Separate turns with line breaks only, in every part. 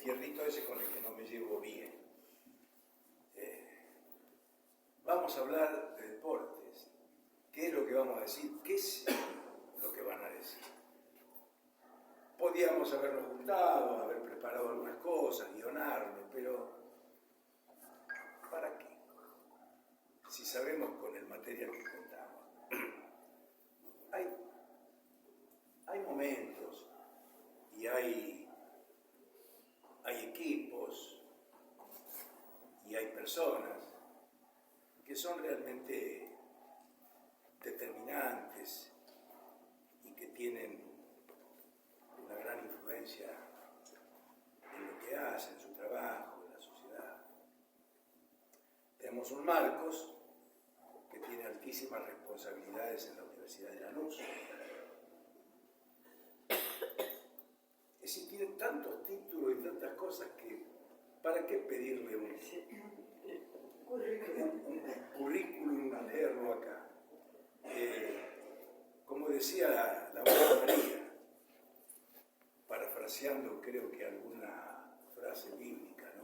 fierrito ese con el que no me llevo bien. Vamos a hablar de deportes. ¿Qué es lo que vamos a decir? ¿Qué es lo que van a decir? Podíamos habernos juntado, haber preparado algunas cosas, guionarlo, pero ¿para qué? Si sabemos con el material que contamos. Hay momentos y hay equipos y hay personas que son realmente determinantes y que tienen una gran influencia en lo que hacen, en su trabajo, en la sociedad. Tenemos un Marcos que tiene altísimas responsabilidades en la Universidad de Lanús. Es decir, tiene tantos títulos y tantas cosas que ¿para qué pedirle un currículum a leerlo acá? Como decía la buena María, parafraseando creo que alguna frase bíblica, ¿no?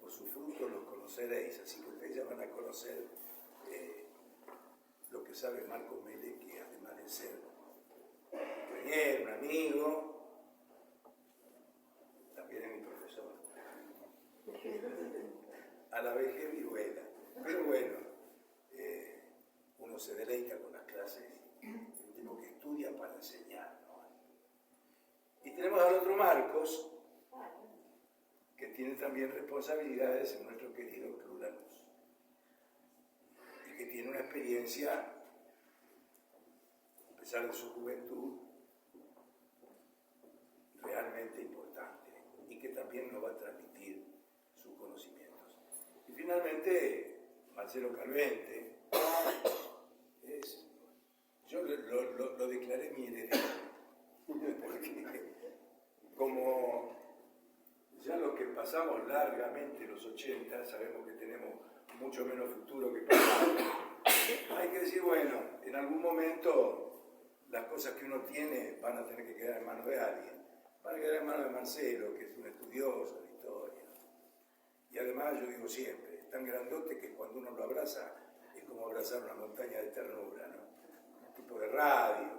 Por sus frutos los conoceréis, así que ustedes ya van a conocer lo que sabe Marcos Mele, que además de ser un amigo, también es mi profesor. A la vejez viruela. Pero bueno, uno se deleita con las clases, el tipo que estudia para enseñar, ¿no? Y tenemos al otro Marcos, que tiene también responsabilidades en nuestro querido Club Lanús. Y que tiene una experiencia, a pesar de su juventud, realmente importante. Y que también nos va a transmitir sus conocimientos. Y finalmente, Marcelo Calvente, yo lo declaré mi heredero, porque como ya los que pasamos largamente los 80, sabemos que tenemos mucho menos futuro que pasado, hay que decir, bueno, en algún momento las cosas que uno tiene van a tener que quedar en manos de alguien, van a quedar en manos de Marcelo, que es un estudioso de historia. Y además, yo digo siempre, es tan grandote que cuando uno lo abraza es como abrazar una montaña de ternura, ¿no? Un tipo de radio.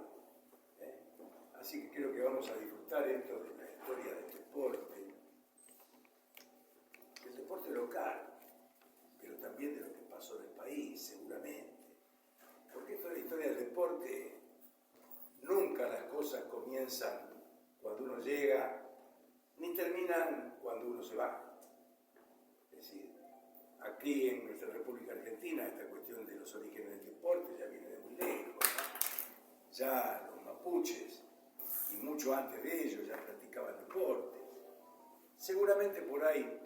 Así que creo que vamos a disfrutar esto de la historia del deporte local, pero también de lo que pasó en el país, seguramente. Porque esto de la historia del deporte, nunca las cosas comienzan cuando uno llega, ni terminan cuando uno se va. Es decir, aquí en nuestra República Argentina esta cuestión de los orígenes del deporte ya viene de muy lejos, ¿no? Ya los mapuches, y mucho antes de ellos, ya practicaban deporte. Seguramente por ahí,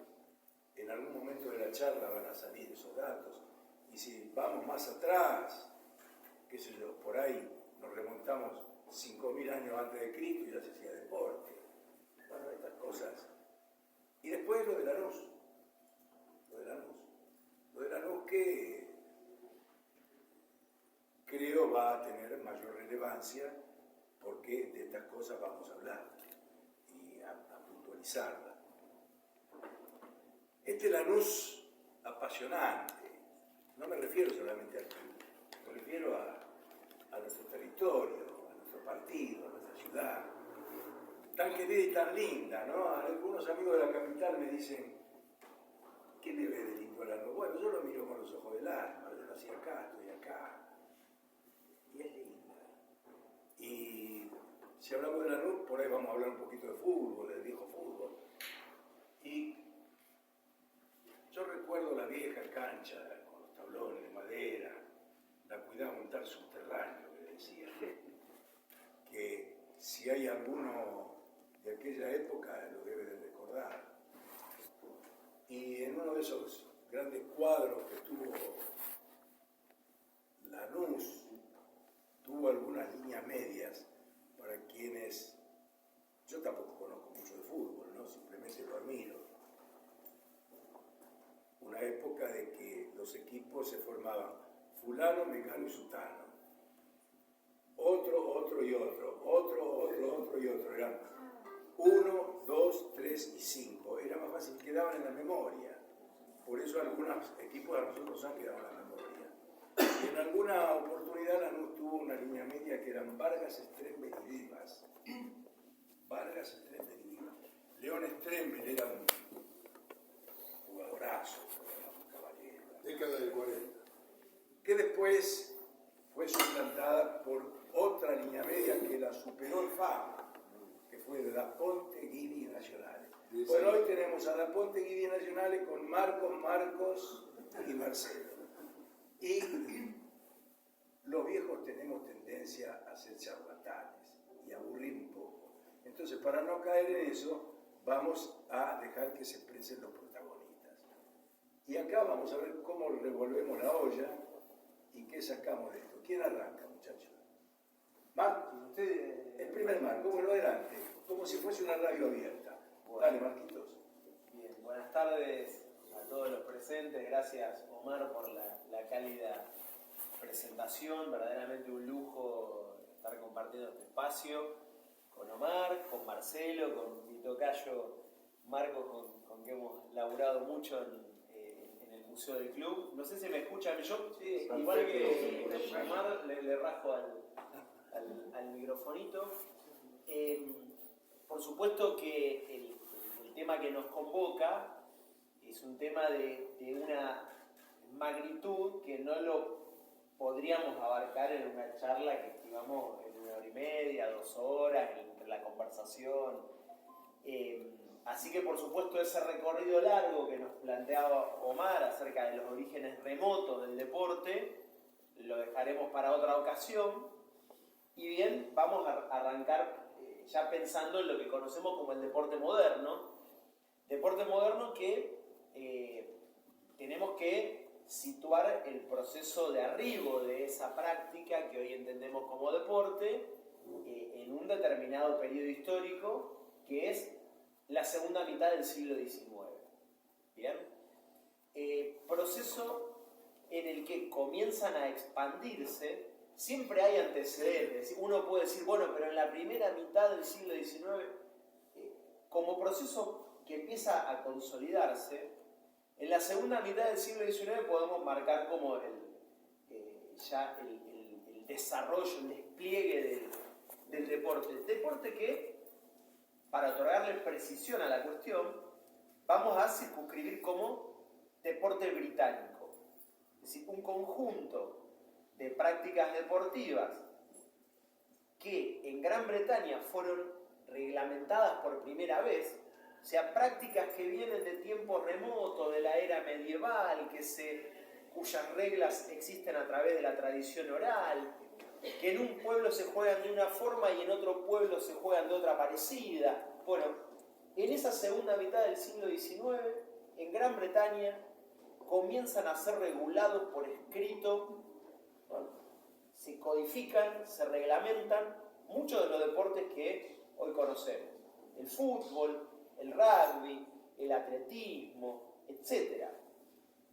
en algún momento de la charla van a salir esos datos, y si vamos más atrás, qué sé yo, por ahí nos remontamos 5.000 años antes de Cristo y ya se hacía deporte. Bueno, estas cosas. Y después lo de Lanús. Lo de Lanús que creo va a tener mayor relevancia porque de estas cosas vamos a hablar y a puntualizarla. Este Lanús apasionante, no me refiero solamente al club, me refiero a nuestro territorio, a nuestro partido, a nuestra ciudad, tan querida y tan linda, ¿no? Algunos amigos de la capital me dicen, ¿qué le ve de lindo a Lanús? Bueno, yo lo miro con los ojos del alma, yo nací acá, estoy acá, y es linda. Y si hablamos de Lanús, por ahí vamos a hablar un poquito de fútbol, del viejo fútbol. Y yo recuerdo la vieja cancha con los tablones de madera, la cuidaba un tal subterráneo que decía que si hay alguno de aquella época lo debe de recordar. Y en uno de esos grandes cuadros que tuvo Lanús, tuvo algunas líneas medias para quienes, yo tampoco conozco mucho de fútbol, ¿no? Simplemente lo admiro. Una época de que los equipos se formaban fulano, mengano y sutano. Otro y otro. Eran 1, 2, 3 y 5. Era por eso algunos equipos de nosotros han quedado en la memoria. Y en alguna oportunidad Lanús tuvo una línea media que eran Vargas, Strembel y Vivas. Vargas, Strembel y Vivas. León Strembel era un jugadorazo, un caballero.
Década del 40.
Que después fue suplantada por otra línea media que la superó en fama, que fue de Da Ponte, Guidi y Nacionales. Bueno, hoy tenemos a Da Ponte, Guidi y Nacionales con Marcos y Marcelo. Y los viejos tenemos tendencia a ser charlatanes y a aburrir un poco. Entonces, para no caer en eso, vamos a dejar que se expresen los protagonistas. Y acá vamos a ver cómo revolvemos la olla y qué sacamos de esto. ¿Quién arranca, muchachos? Marco, el primer Marco, bueno, adelante, como si fuese una radio abierta. Bueno, dale, Marquitos.
Bien, buenas tardes a todos los presentes. Gracias, Omar, por la cálida presentación. Verdaderamente un lujo estar compartiendo este espacio con Omar, con Marcelo, con mi tocayo Marco, con que hemos laburado mucho en el Museo del Club. No sé si me escuchan. Yo, sí, igual que Omar, le rajo al microfonito. Por supuesto que el tema que nos convoca es un tema de una magnitud que no lo podríamos abarcar en una charla que estimamos en 1 hora y media, 2 horas, entre la conversación. Así que por supuesto ese recorrido largo que nos planteaba Omar acerca de los orígenes remotos del deporte, lo dejaremos para otra ocasión. Y bien, vamos a arrancar ya pensando en lo que conocemos como el deporte moderno. Deporte moderno que tenemos que situar el proceso de arribo de esa práctica que hoy entendemos como deporte en un determinado periodo histórico que es la segunda mitad del siglo XIX. ¿Bien? Proceso en el que comienzan a expandirse. Siempre hay antecedentes. Uno puede decir, bueno, pero en la primera mitad del siglo XIX, como proceso que empieza a consolidarse, en la segunda mitad del siglo XIX podemos marcar como ya el desarrollo, el despliegue del deporte. Deporte que, para otorgarle precisión a la cuestión, vamos a circunscribir como deporte británico. Es decir, un conjunto de prácticas deportivas que en Gran Bretaña fueron reglamentadas por primera vez, o sea, prácticas que vienen de tiempos remotos, de la era medieval, cuyas reglas existen a través de la tradición oral, que en un pueblo se juegan de una forma y en otro pueblo se juegan de otra parecida. Bueno, en esa segunda mitad del siglo XIX, en Gran Bretaña, comienzan a ser regulados por escrito. Bueno, se codifican, se reglamentan muchos de los deportes que hoy conocemos. El fútbol, el rugby, el atletismo, etc.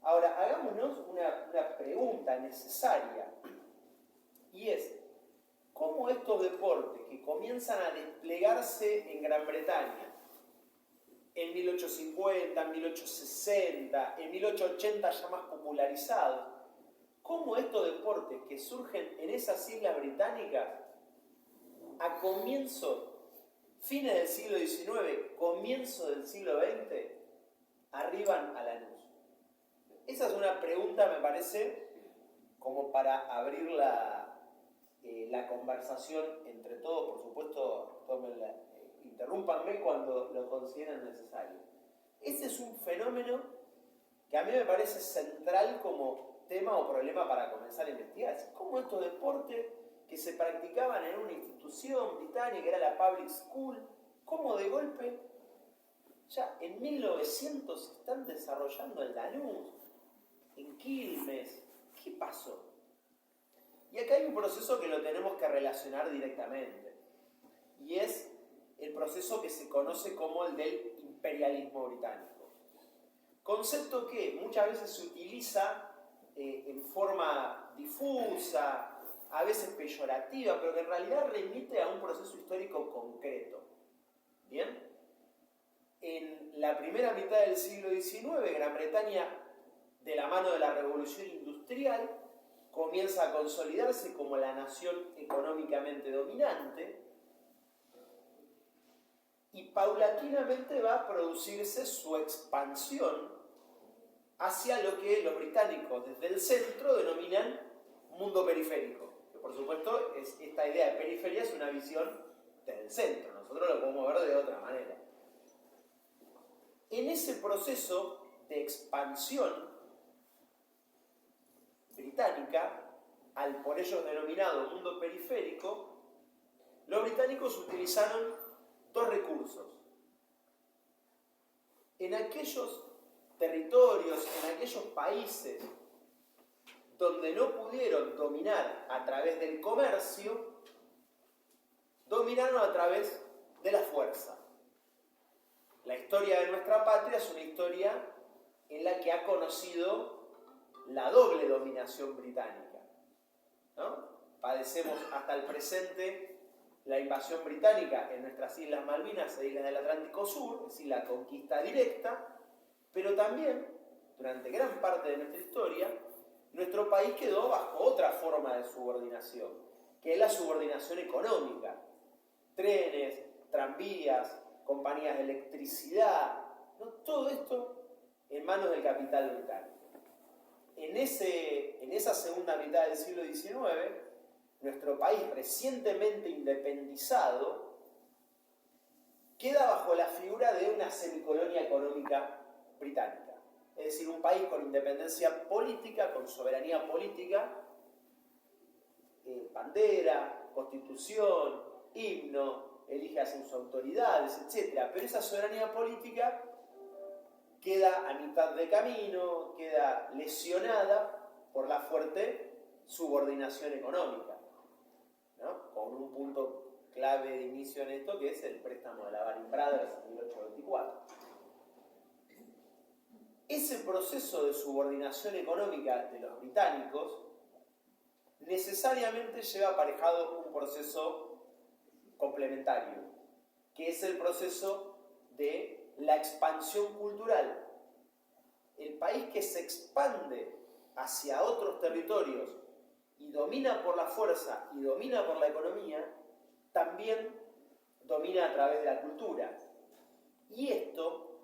Ahora, hagámonos una pregunta necesaria, y es, ¿cómo estos deportes que comienzan a desplegarse en Gran Bretaña en 1850, en 1860, en 1880 ya más popularizados, cómo estos deportes que surgen en esas islas británicas a fines del siglo XIX, comienzo del siglo XX, arriban a Lanús? Esa es una pregunta, me parece, como para abrir la conversación entre todos. Por supuesto, interrúmpanme cuando lo consideren necesario. Ese es un fenómeno que a mí me parece central como tema o problema para comenzar a investigar. ¿Cómo estos deportes que se practicaban en una institución británica, que era la Public School, cómo de golpe ya en 1900 se están desarrollando en Lanús, en Quilmes? ¿Qué pasó? Y acá hay un proceso que lo tenemos que relacionar directamente, y es el proceso que se conoce como el del imperialismo británico. Concepto que muchas veces se utiliza en forma difusa, a veces peyorativa, pero que en realidad remite a un proceso histórico concreto. ¿Bien? En la primera mitad del siglo XIX, Gran Bretaña de la mano de la revolución industrial, comienza a consolidarse como la nación económicamente dominante y paulatinamente va a producirse su expansión hacia lo que los británicos desde el centro denominan mundo periférico. Que por supuesto esta idea de periferia es una visión desde el centro, nosotros lo podemos ver de otra manera. En ese proceso de expansión británica, al por ellos denominado mundo periférico, los británicos utilizaron dos recursos. En aquellos territorios, en aquellos países donde no pudieron dominar a través del comercio, dominaron a través de la fuerza. La historia de nuestra patria es una historia en la que ha conocido la doble dominación británica, ¿no? Padecemos hasta el presente la invasión británica en nuestras Islas Malvinas e Islas del Atlántico Sur, es decir, la conquista directa, pero también, durante gran parte de nuestra historia, nuestro país quedó bajo otra forma de subordinación, que es la subordinación económica. Trenes, tranvías, compañías de electricidad, ¿no? Todo esto en manos del capital británico. En esa segunda mitad del siglo XIX, nuestro país recientemente independizado queda bajo la figura de una semicolonia económica británica. Es decir, un país con independencia política, con soberanía política, bandera, constitución, himno, elige a sus autoridades, etc. Pero esa soberanía política queda a mitad de camino, queda lesionada por la fuerte subordinación económica, ¿no? Con un punto clave de inicio en esto que es el préstamo de la Baring Brothers en 1824. Ese proceso de subordinación económica de los británicos necesariamente lleva aparejado un proceso complementario, que es el proceso de la expansión cultural. El país que se expande hacia otros territorios y domina por la fuerza y domina por la economía, también domina a través de la cultura. Y esto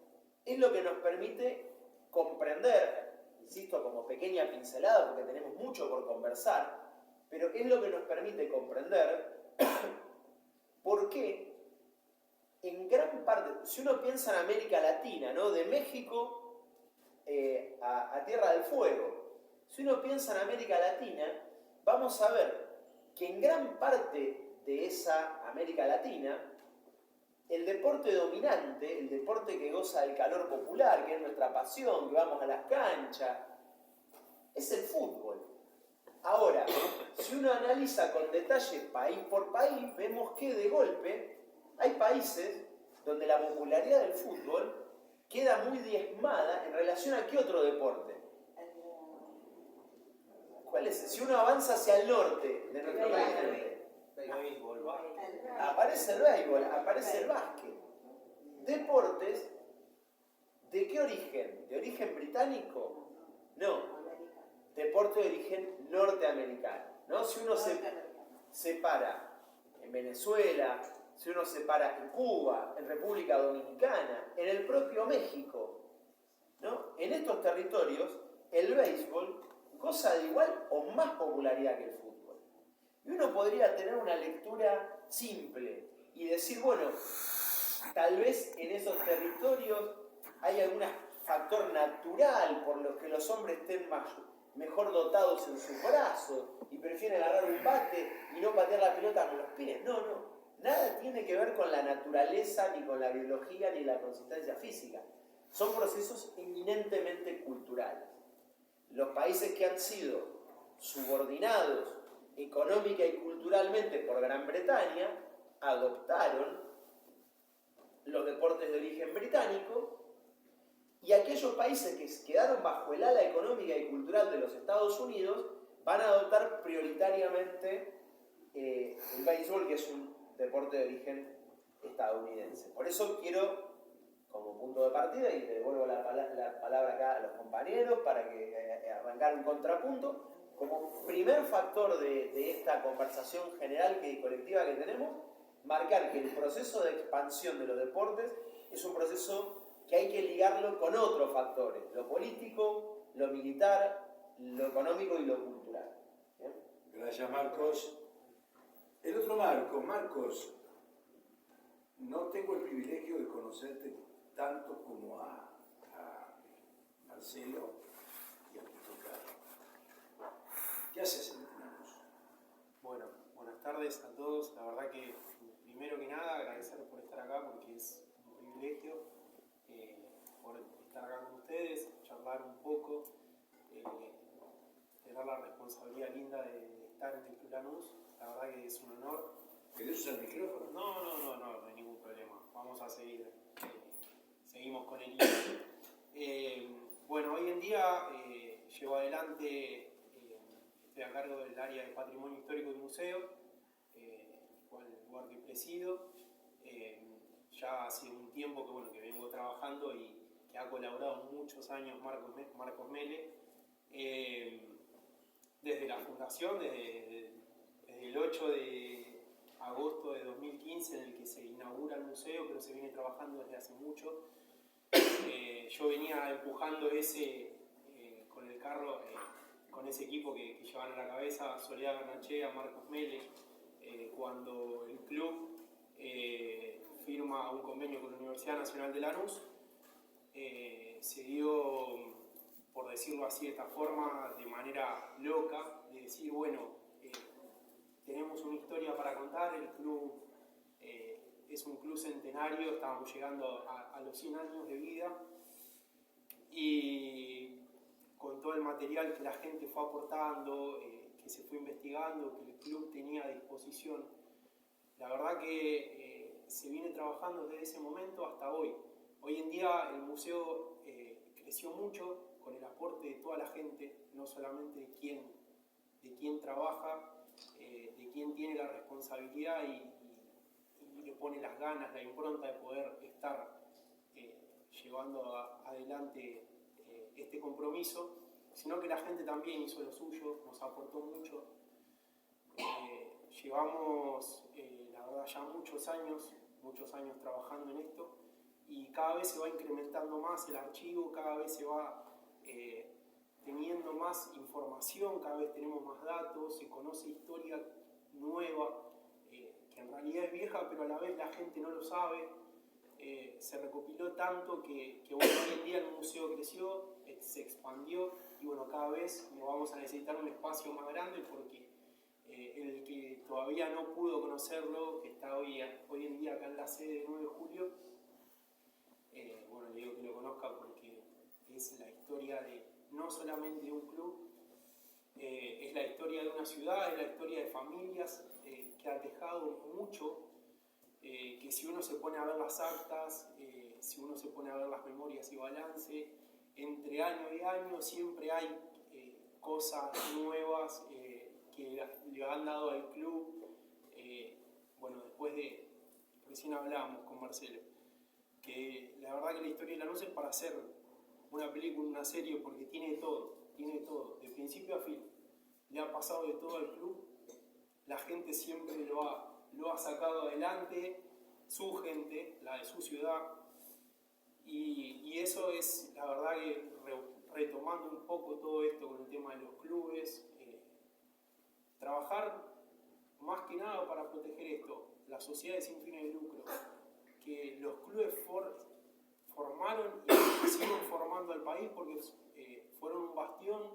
es lo que nos permite comprender, insisto, como pequeña pincelada, porque tenemos mucho por conversar, pero es lo que nos permite comprender por qué en gran parte, si uno piensa en América Latina, ¿no? De México a Tierra del Fuego, si uno piensa en América Latina, vamos a ver que en gran parte de esa América Latina, el deporte dominante, el deporte que goza del calor popular, que es nuestra pasión, que vamos a las canchas, es el fútbol. Ahora, si uno analiza con detalle país por país, vemos que de golpe hay países donde la popularidad del fútbol queda muy diezmada en relación a qué otro deporte. ¿Cuál es? Si uno avanza hacia el norte de nuestro país, aparece el béisbol, aparece el básquet. Deportes, ¿de qué origen? ¿De origen británico? No. Deporte de origen norteamericano, ¿no? Si uno se separa en Venezuela, si uno se para en Cuba, en República Dominicana, en el propio México, ¿no? En estos territorios, el béisbol goza de igual o más popularidad que el fútbol. Y uno podría tener una lectura simple y decir, bueno, tal vez en esos territorios hay algún factor natural por los que los hombres estén mejor dotados en sus brazos y prefieren agarrar un bate y no patear la pelota con los pies. No. Nada tiene que ver con la naturaleza, ni con la biología, ni la consistencia física. Son procesos eminentemente culturales. Los países que han sido subordinados económica y culturalmente por Gran Bretaña adoptaron los deportes de origen británico, y aquellos países que quedaron bajo el ala económica y cultural de los Estados Unidos van a adoptar prioritariamente el béisbol, que es un deporte de origen estadounidense. Por eso quiero, como punto de partida, partida y le devuelvo la palabra acá a los compañeros para que arrancar un contrapunto. Como primer factor de esta conversación general y colectiva que tenemos, marcar que el proceso de expansión de los deportes es un proceso que hay que ligarlo con otros factores, lo político, lo militar, lo económico y lo cultural. ¿Bien?
Gracias, Marcos. El otro Marcos, no tengo el privilegio de conocerte tanto como a Marcelo y a Tito Carlos. ¿Qué haces en Lanús?
Bueno, buenas tardes a todos. La verdad que, primero que nada, agradecer por estar acá porque es un privilegio por estar acá con ustedes, charlar un poco, tener la responsabilidad linda de estar en el Club Lanús. La verdad que es un honor.
¿Querés usar el micrófono?
No hay ningún problema. Vamos a seguir. Seguimos con el hilo. Bueno, hoy en día llevo adelante, estoy a cargo del área de Patrimonio Histórico y Museo, el lugar que presido. Ya hace un tiempo que vengo trabajando y que ha colaborado muchos años Marcos Mele. Desde la fundación, desde el 8 de agosto de 2015, en el que se inaugura el museo, pero se viene trabajando desde hace mucho. Yo venía empujando con el carro, con ese equipo que llevan a la cabeza, Soledad Garnachea, Marcos Mele, cuando el club firma un convenio con la Universidad Nacional de Lanús. Se dio, por decirlo así de esta forma, de manera loca, de decir, bueno, tenemos una historia para contar, el club es un club centenario, estábamos llegando a los 100 años de vida, y con todo el material que la gente fue aportando, que se fue investigando, que el club tenía a disposición, la verdad que se viene trabajando desde ese momento hasta hoy. Hoy en día el museo creció mucho con el aporte de toda la gente, no solamente de quien trabaja, de quien tiene la responsabilidad y le pone las ganas, la impronta de poder estar llevando adelante este compromiso, sino que la gente también hizo lo suyo, nos aportó mucho. Llevamos, la verdad, ya muchos años trabajando en esto, y cada vez se va incrementando más el archivo, cada vez se va teniendo más información, cada vez tenemos más datos, se conoce historia nueva, que en realidad es vieja, pero a la vez la gente no lo sabe. Se recopiló tanto que bueno, hoy en día el museo creció, se expandió, y bueno, cada vez nos vamos a necesitar un espacio más grande, porque el que todavía no pudo conocerlo, que está hoy en día acá en la sede de 9 de julio, bueno, le digo que lo conozca porque es la historia no solamente de un club, es la historia de una ciudad, es la historia de familias, que ha dejado mucho, que si uno se pone a ver las actas, si uno se pone a ver las memorias y balance, entre año y año siempre hay cosas nuevas que le han dado al club. Bueno, recién hablábamos con Marcelo, que la verdad que la historia de Lanús es para hacer una película, una serie, porque tiene todo, de principio a fin. Le ha pasado de todo al club, la gente siempre lo ha sacado adelante, su gente, la de su ciudad, y eso es, la verdad que retomando un poco todo esto con el tema de los clubes, trabajar más que nada para proteger esto, las sociedades sin fines de lucro, que los clubes formaron y siguen formando al país, porque fueron un bastión,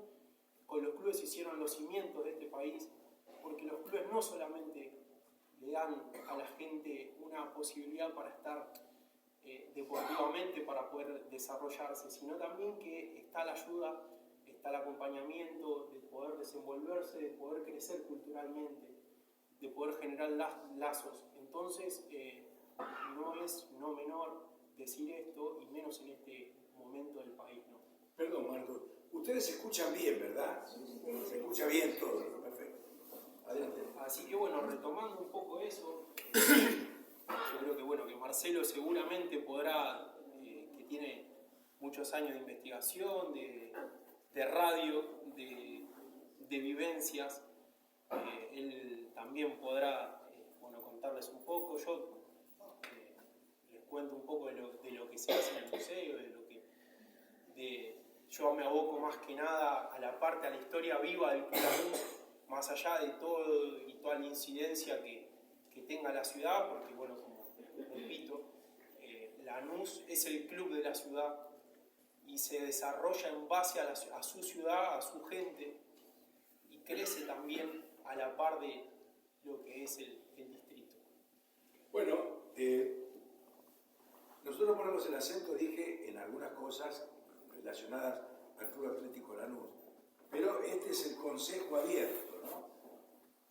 con los clubes hicieron los cimientos de este país, porque los clubes no solamente le dan a la gente una posibilidad para estar deportivamente, para poder desarrollarse, sino también que está la ayuda, está el acompañamiento de poder desenvolverse, de poder crecer culturalmente, de poder generar lazos. Entonces, no es no menor decir esto, y menos en este momento del país, ¿no?
Perdón, Marcos, ustedes se escuchan bien, ¿verdad? Se escucha bien todo, perfecto. Adelante.
Así que bueno, retomando un poco eso, yo creo que bueno, que Marcelo seguramente podrá, que tiene muchos años de investigación, de radio, de vivencias. Él también podrá contarles un poco. Yo les cuento un poco de lo que se hace en el museo, yo me aboco más que nada a la historia viva del Club Lanús, más allá de todo y toda la incidencia que tenga la ciudad, porque como repito, Lanús es el club de la ciudad y se desarrolla en base a su ciudad, a su gente, y crece también a la par de lo que es el distrito.
Bueno, nosotros ponemos el acento, dije, en algunas cosas relacionadas al Club Atlético Lanús, pero este es el consejo abierto, ¿no?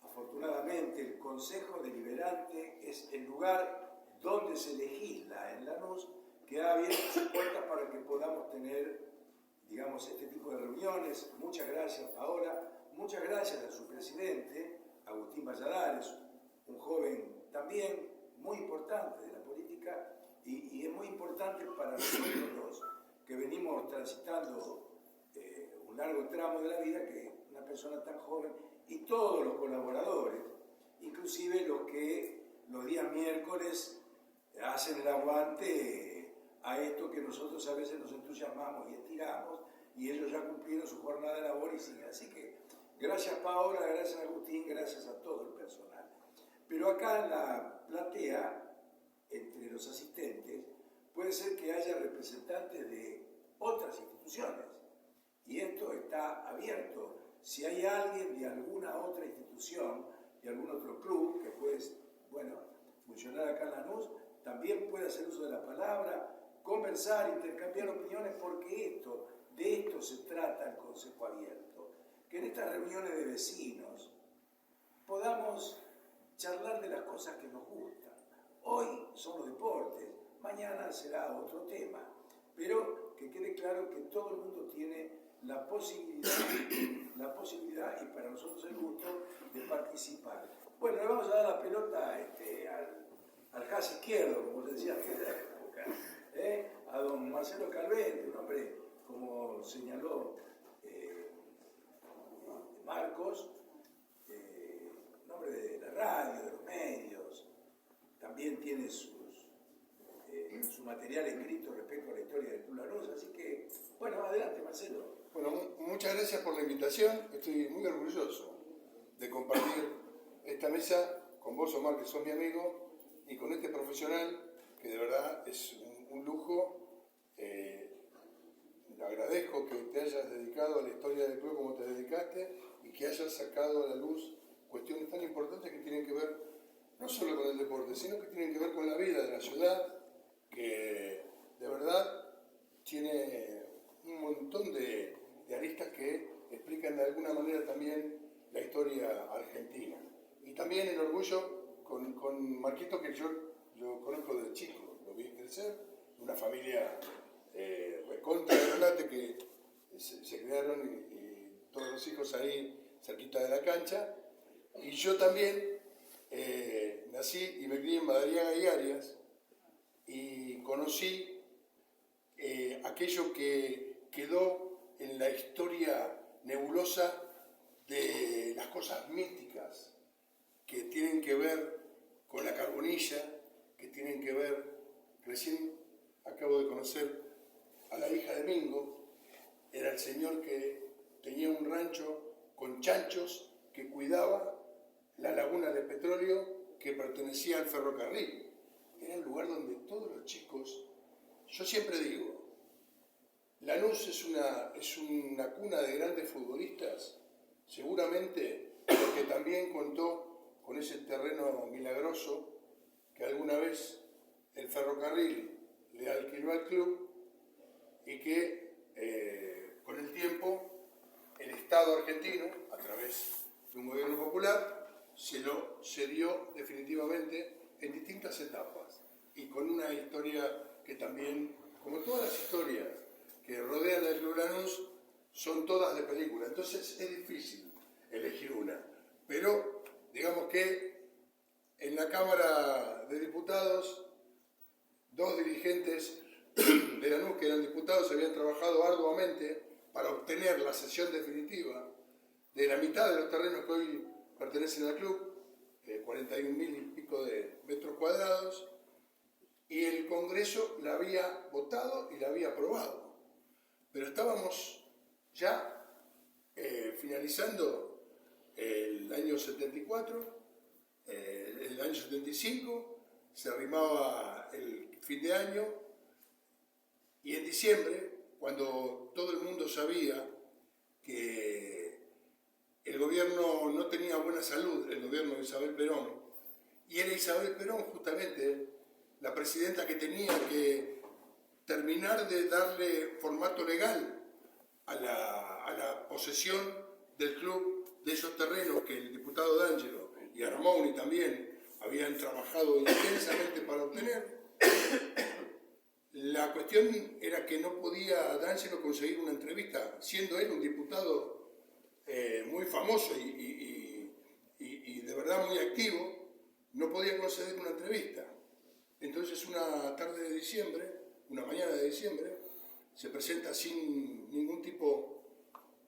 Afortunadamente, el consejo deliberante es el lugar donde se legisla en Lanús, que ha abierto sus puertas para que podamos tener, digamos, este tipo de reuniones. Muchas gracias, Paola. Muchas gracias a su presidente, Agustín Valladares, un joven también muy importante de la política, y es muy importante para nosotros que venimos transitando un largo tramo de la vida, que una persona tan joven y todos los colaboradores, inclusive los que los días miércoles hacen el aguante a esto que nosotros a veces nos entusiasmamos y estiramos, y ellos ya cumplieron su jornada de labor y siguen. Así que gracias Paola, gracias Agustín, gracias a todo el personal. Pero acá en la platea, entre los asistentes, puede ser que haya representantes de otras instituciones, y esto está abierto. Si hay alguien de alguna otra institución, de algún otro club que puede, funcionar acá en Lanús, también puede hacer uso de la palabra, conversar, intercambiar opiniones, porque de esto se trata el Consejo Abierto, que en estas reuniones de vecinos podamos charlar de las cosas que nos gustan. Hoy son los deportes, mañana será otro tema, pero que quede claro que todo el mundo tiene la posibilidad y para nosotros el gusto de participar. Bueno, le vamos a dar la pelota al jazz izquierdo, como se decía en la época, a don Marcelo Calvente, un hombre, como señaló Marcos, un hombre de la radio, de los medios, también tiene su material escrito respecto a la historia del Club Lanús, así que, bueno, adelante Marcelo.
Bueno, muchas gracias por la invitación. Estoy muy orgulloso de compartir esta mesa con vos, Omar, que sos mi amigo, y con este profesional que de verdad es un lujo. Te agradezco que te hayas dedicado a la historia del club como te dedicaste y que hayas sacado a la luz cuestiones tan importantes que tienen que ver no solo con el deporte, sino que tienen que ver con la vida de la ciudad, que de verdad tiene un montón de aristas que explican de alguna manera también la historia argentina. Y también el orgullo con Marquito, que yo lo conozco desde chico, lo vi crecer, una familia recontra de Relate que se crearon y todos los hijos ahí cerquita de la cancha. Y yo también nací y me crié en Madariaga y Arias y conocí aquello que quedó en la historia nebulosa de las cosas místicas que tienen que ver con la Carbonilla, que tienen que ver, recién acabo de conocer a la hija de Mingo, era el señor que tenía un rancho con chanchos que cuidaba la laguna de petróleo que pertenecía al ferrocarril. Era el lugar donde todos los chicos, yo siempre digo, Lanús es una cuna de grandes futbolistas, seguramente porque también contó con ese terreno milagroso que alguna vez el ferrocarril le alquiló al club y que con el tiempo el Estado argentino, a través de un gobierno popular, se lo cedió definitivamente en distintas etapas y con una historia que también, como todas las historias que rodean al Club Lanús, son todas de película, entonces es difícil elegir una, pero digamos que en la Cámara de Diputados, dos dirigentes de Lanús que eran diputados diputados habían trabajado arduamente para obtener la cesión definitiva de la mitad de los terrenos que hoy pertenecen al club, 41.000 y pico de metros cuadrados, y el Congreso la había votado y la había aprobado. Pero estábamos ya finalizando el año 74, el año 75, se arrimaba el fin de año, y en diciembre, cuando todo el mundo sabía que el gobierno no tenía buena salud, el gobierno de Isabel Perón, y era Isabel Perón justamente la presidenta que tenía que terminar de darle formato legal a la posesión del club de esos terrenos que el diputado D'Angelo y Armoni también habían trabajado intensamente para obtener. La cuestión era que no podía D'Angelo conseguir una entrevista, siendo él un diputado muy famoso y de verdad muy activo, no podía conseguir una entrevista. Entonces una tarde de diciembre, una mañana de diciembre, se presenta sin ningún tipo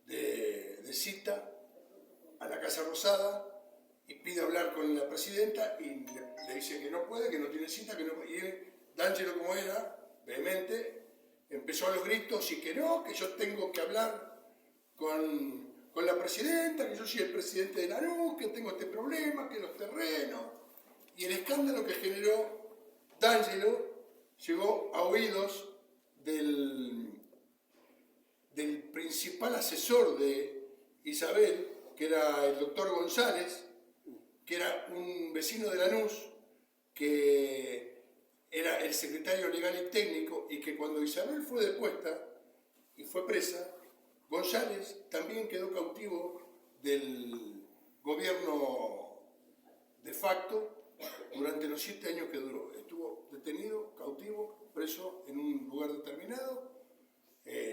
de cita a la Casa Rosada y pide hablar con la presidenta y le dice que no puede, que no tiene cita, que no puede. Y él, D'Angelo como era, vehemente, empezó a los gritos y que no, que yo tengo que hablar con la presidenta, que yo soy el presidente de Lanús, que tengo este problema, que los terrenos. Y el escándalo que generó D'Angelo llegó a oídos del principal asesor de Isabel, que era el doctor González, que era un vecino de Lanús, que era el secretario legal y técnico, y que cuando Isabel fue depuesta y fue presa, González también quedó cautivo del gobierno de facto durante los 7 años que duró. Estuvo detenido, cautivo, preso en un lugar determinado,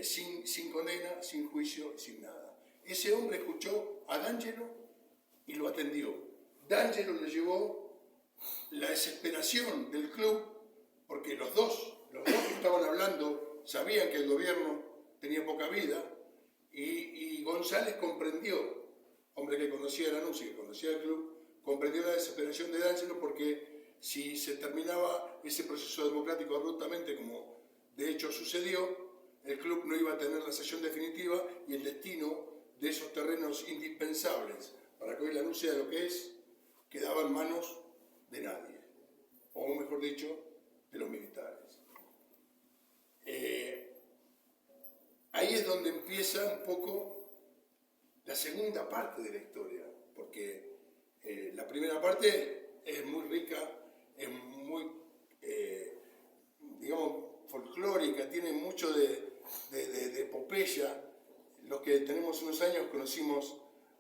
sin condena, sin juicio, sin nada. Ese hombre escuchó a D'Angelo y lo atendió. D'Angelo le llevó la desesperación del club, porque los dos que estaban hablando sabían que el gobierno tenía poca vida, y González comprendió, hombre que conocía a Lanús y que conocía el club, comprendió la desesperación de D'Angelo, porque si se terminaba ese proceso democrático abruptamente, como de hecho sucedió, el club no iba a tener la cesión definitiva y el destino de esos terrenos indispensables para que hoy Lanús sea lo que es, quedaba en manos de nadie, o mejor dicho, de los militares. Ahí es donde empieza un poco la segunda parte de la historia, porque la primera parte es muy rica, es muy, digamos, folclórica, tiene mucho de epopeya. Los que tenemos unos años conocimos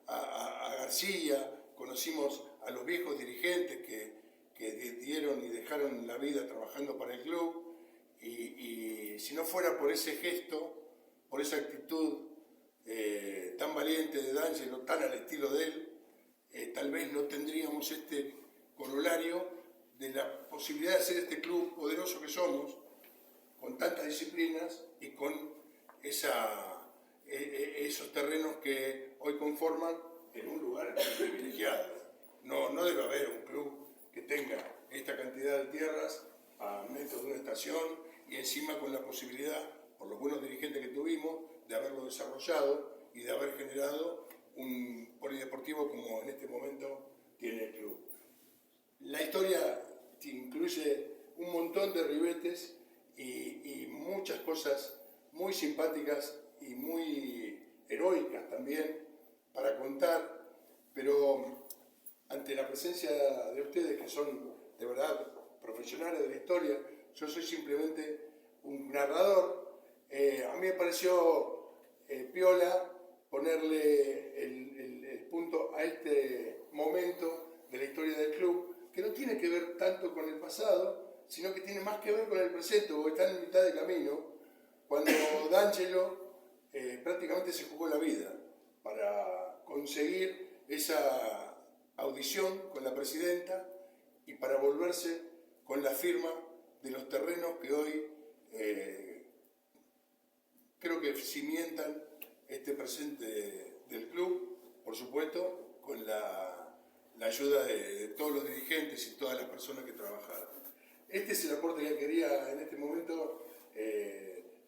a García, conocimos a los viejos dirigentes que dieron y dejaron la vida trabajando para el club, y si no fuera por ese gesto, por esa actitud tan valiente de D'Angelo, tan al estilo de él, tal vez no tendríamos este corolario de la posibilidad de hacer este club poderoso que somos, con tantas disciplinas y con esos terrenos que hoy conforman en un lugar privilegiado. No debe haber un club que tenga esta cantidad de tierras a metros de una estación y encima con la posibilidad, por los buenos dirigentes que tuvimos, de haberlo desarrollado y de haber generado un polideportivo como en este momento tiene el club. La historia incluye un montón de ribetes y muchas cosas muy simpáticas y muy heroicas también para contar, pero ante la presencia de ustedes, que son de verdad profesionales de la historia, yo soy simplemente un narrador. A mí me pareció piola ponerle el punto a este momento de la historia del club, que no tiene que ver tanto con el pasado, sino que tiene más que ver con el presente, porque está en mitad de camino, cuando D'Angelo prácticamente se jugó la vida para conseguir esa audición con la presidenta y para volverse con la firma de los terrenos que hoy que cimentan este presente del club, por supuesto, con la ayuda de todos los dirigentes y todas las personas que trabajaron. Este es el aporte que quería en este momento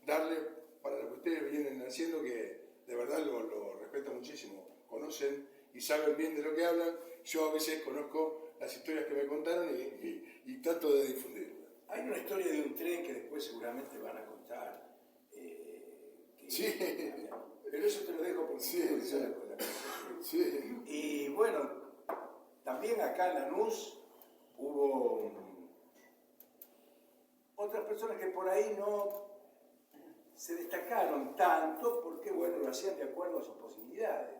darle para lo que ustedes vienen haciendo, que de verdad lo respeto muchísimo, conocen y saben bien de lo que hablan. Yo a veces conozco las historias que me contaron y trato de difundirlas.
Hay una historia de un tren que después seguramente van a contar.
Sí.
Pero eso te lo dejo porque
Sí. Sí.
Y bueno, también acá en Lanús hubo otras personas que por ahí no se destacaron tanto porque, bueno, lo hacían de acuerdo a sus posibilidades.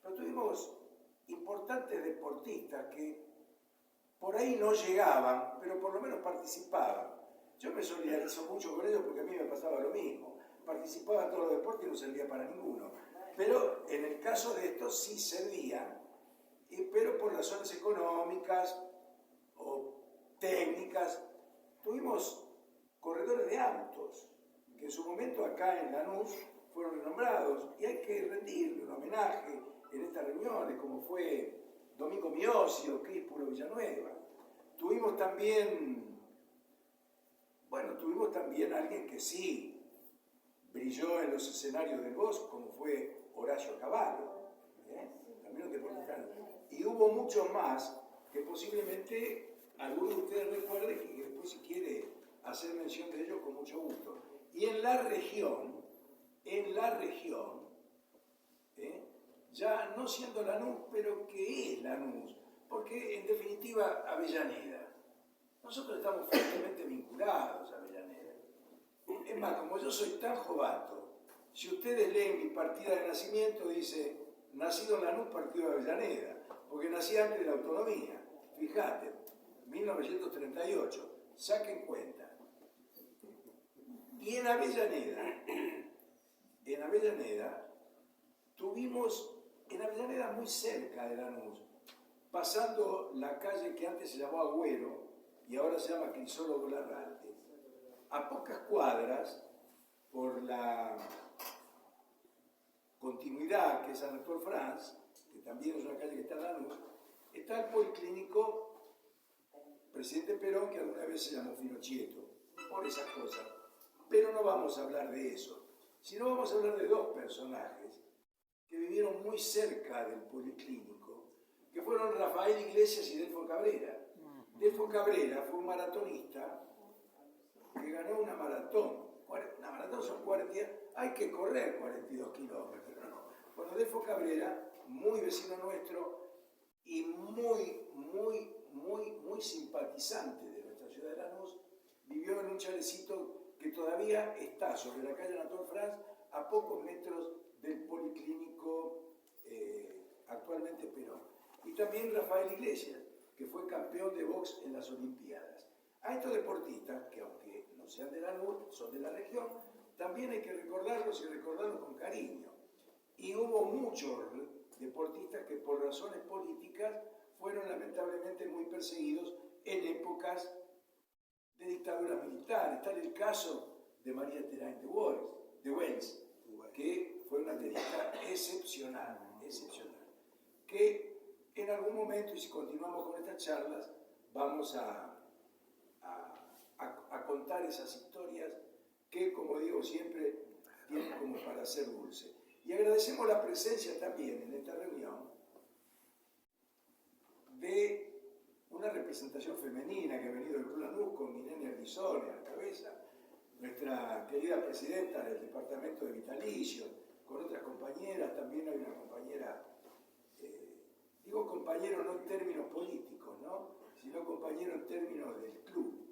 Pero tuvimos importantes deportistas que por ahí no llegaban, pero por lo menos participaban. Yo me solidarizo mucho con ellos porque a mí me pasaba lo mismo. Participaba en todos los deportes y no servía para ninguno. Pero en el caso de estos sí servían, pero por razones económicas o técnicas. Tuvimos corredores de autos, que en su momento acá en Lanús fueron renombrados, y hay que rendirle un homenaje en estas reuniones, como fue Domingo Miosio, Críspulo Villanueva. Tuvimos también alguien que sí brilló en los escenarios del Bosque, como fue Horacio Cavallo, también un deportista. Y hubo muchos más que posiblemente algunos de ustedes recuerden, y después si quiere hacer mención de ellos con mucho gusto. Y en la región, ya no siendo Lanús, pero que es Lanús, porque en definitiva Avellaneda. Nosotros estamos fuertemente vinculados a Avellaneda. Es más, como yo soy tan jovato, si ustedes leen mi partida de nacimiento, dice, nacido en Lanús, partido de Avellaneda, porque nací antes de la autonomía. Fíjate, 1938, saquen cuenta. Y en Avellaneda, tuvimos, en Avellaneda muy cerca de Lanús, pasando la calle que antes se llamó Agüero y ahora se llama Crisólogo Larralde, a pocas cuadras, por la continuidad que es Anatole France, que también es una calle que está en Lanús, está el Policlínico Presidente Perón, que alguna vez se llamó Finocchieto, por esas cosas. Pero no vamos a hablar de eso, sino vamos a hablar de dos personajes que vivieron muy cerca del Policlínico, que fueron Rafael Iglesias y Delfo Cabrera. Delfo Cabrera fue un maratonista que ganó una maratón. Una maratón son 40, hay que correr 42 kilómetros, ¿no? Bueno, Delfo Cabrera, muy vecino nuestro y muy simpatizante de nuestra ciudad de Lanús, vivió en un chalecito que todavía está sobre la calle Anatole France, a pocos metros del Policlínico actualmente Perón. Y también Rafael Iglesias, que fue campeón de box en las Olimpiadas. A estos deportistas, que aunque no sean de Lanús, son de la región, también hay que recordarlos y recordarlos con cariño. Y hubo muchos deportistas que por razones políticas fueron lamentablemente muy perseguidos en épocas de dictadura militar. Está el caso de María Terán de Wells, que fue una tenista excepcional, que en algún momento, y si continuamos con estas charlas, vamos a contar esas historias que, como digo siempre, tienen como para ser dulce. Y agradecemos la presencia también en esta reunión de una representación femenina que ha venido del Club Lanús con Minenia Ardizone a la cabeza, nuestra querida presidenta del departamento de vitalicio, con otras compañeras. También hay una compañera, digo compañero no en términos políticos, ¿no?, sino compañero en términos del club,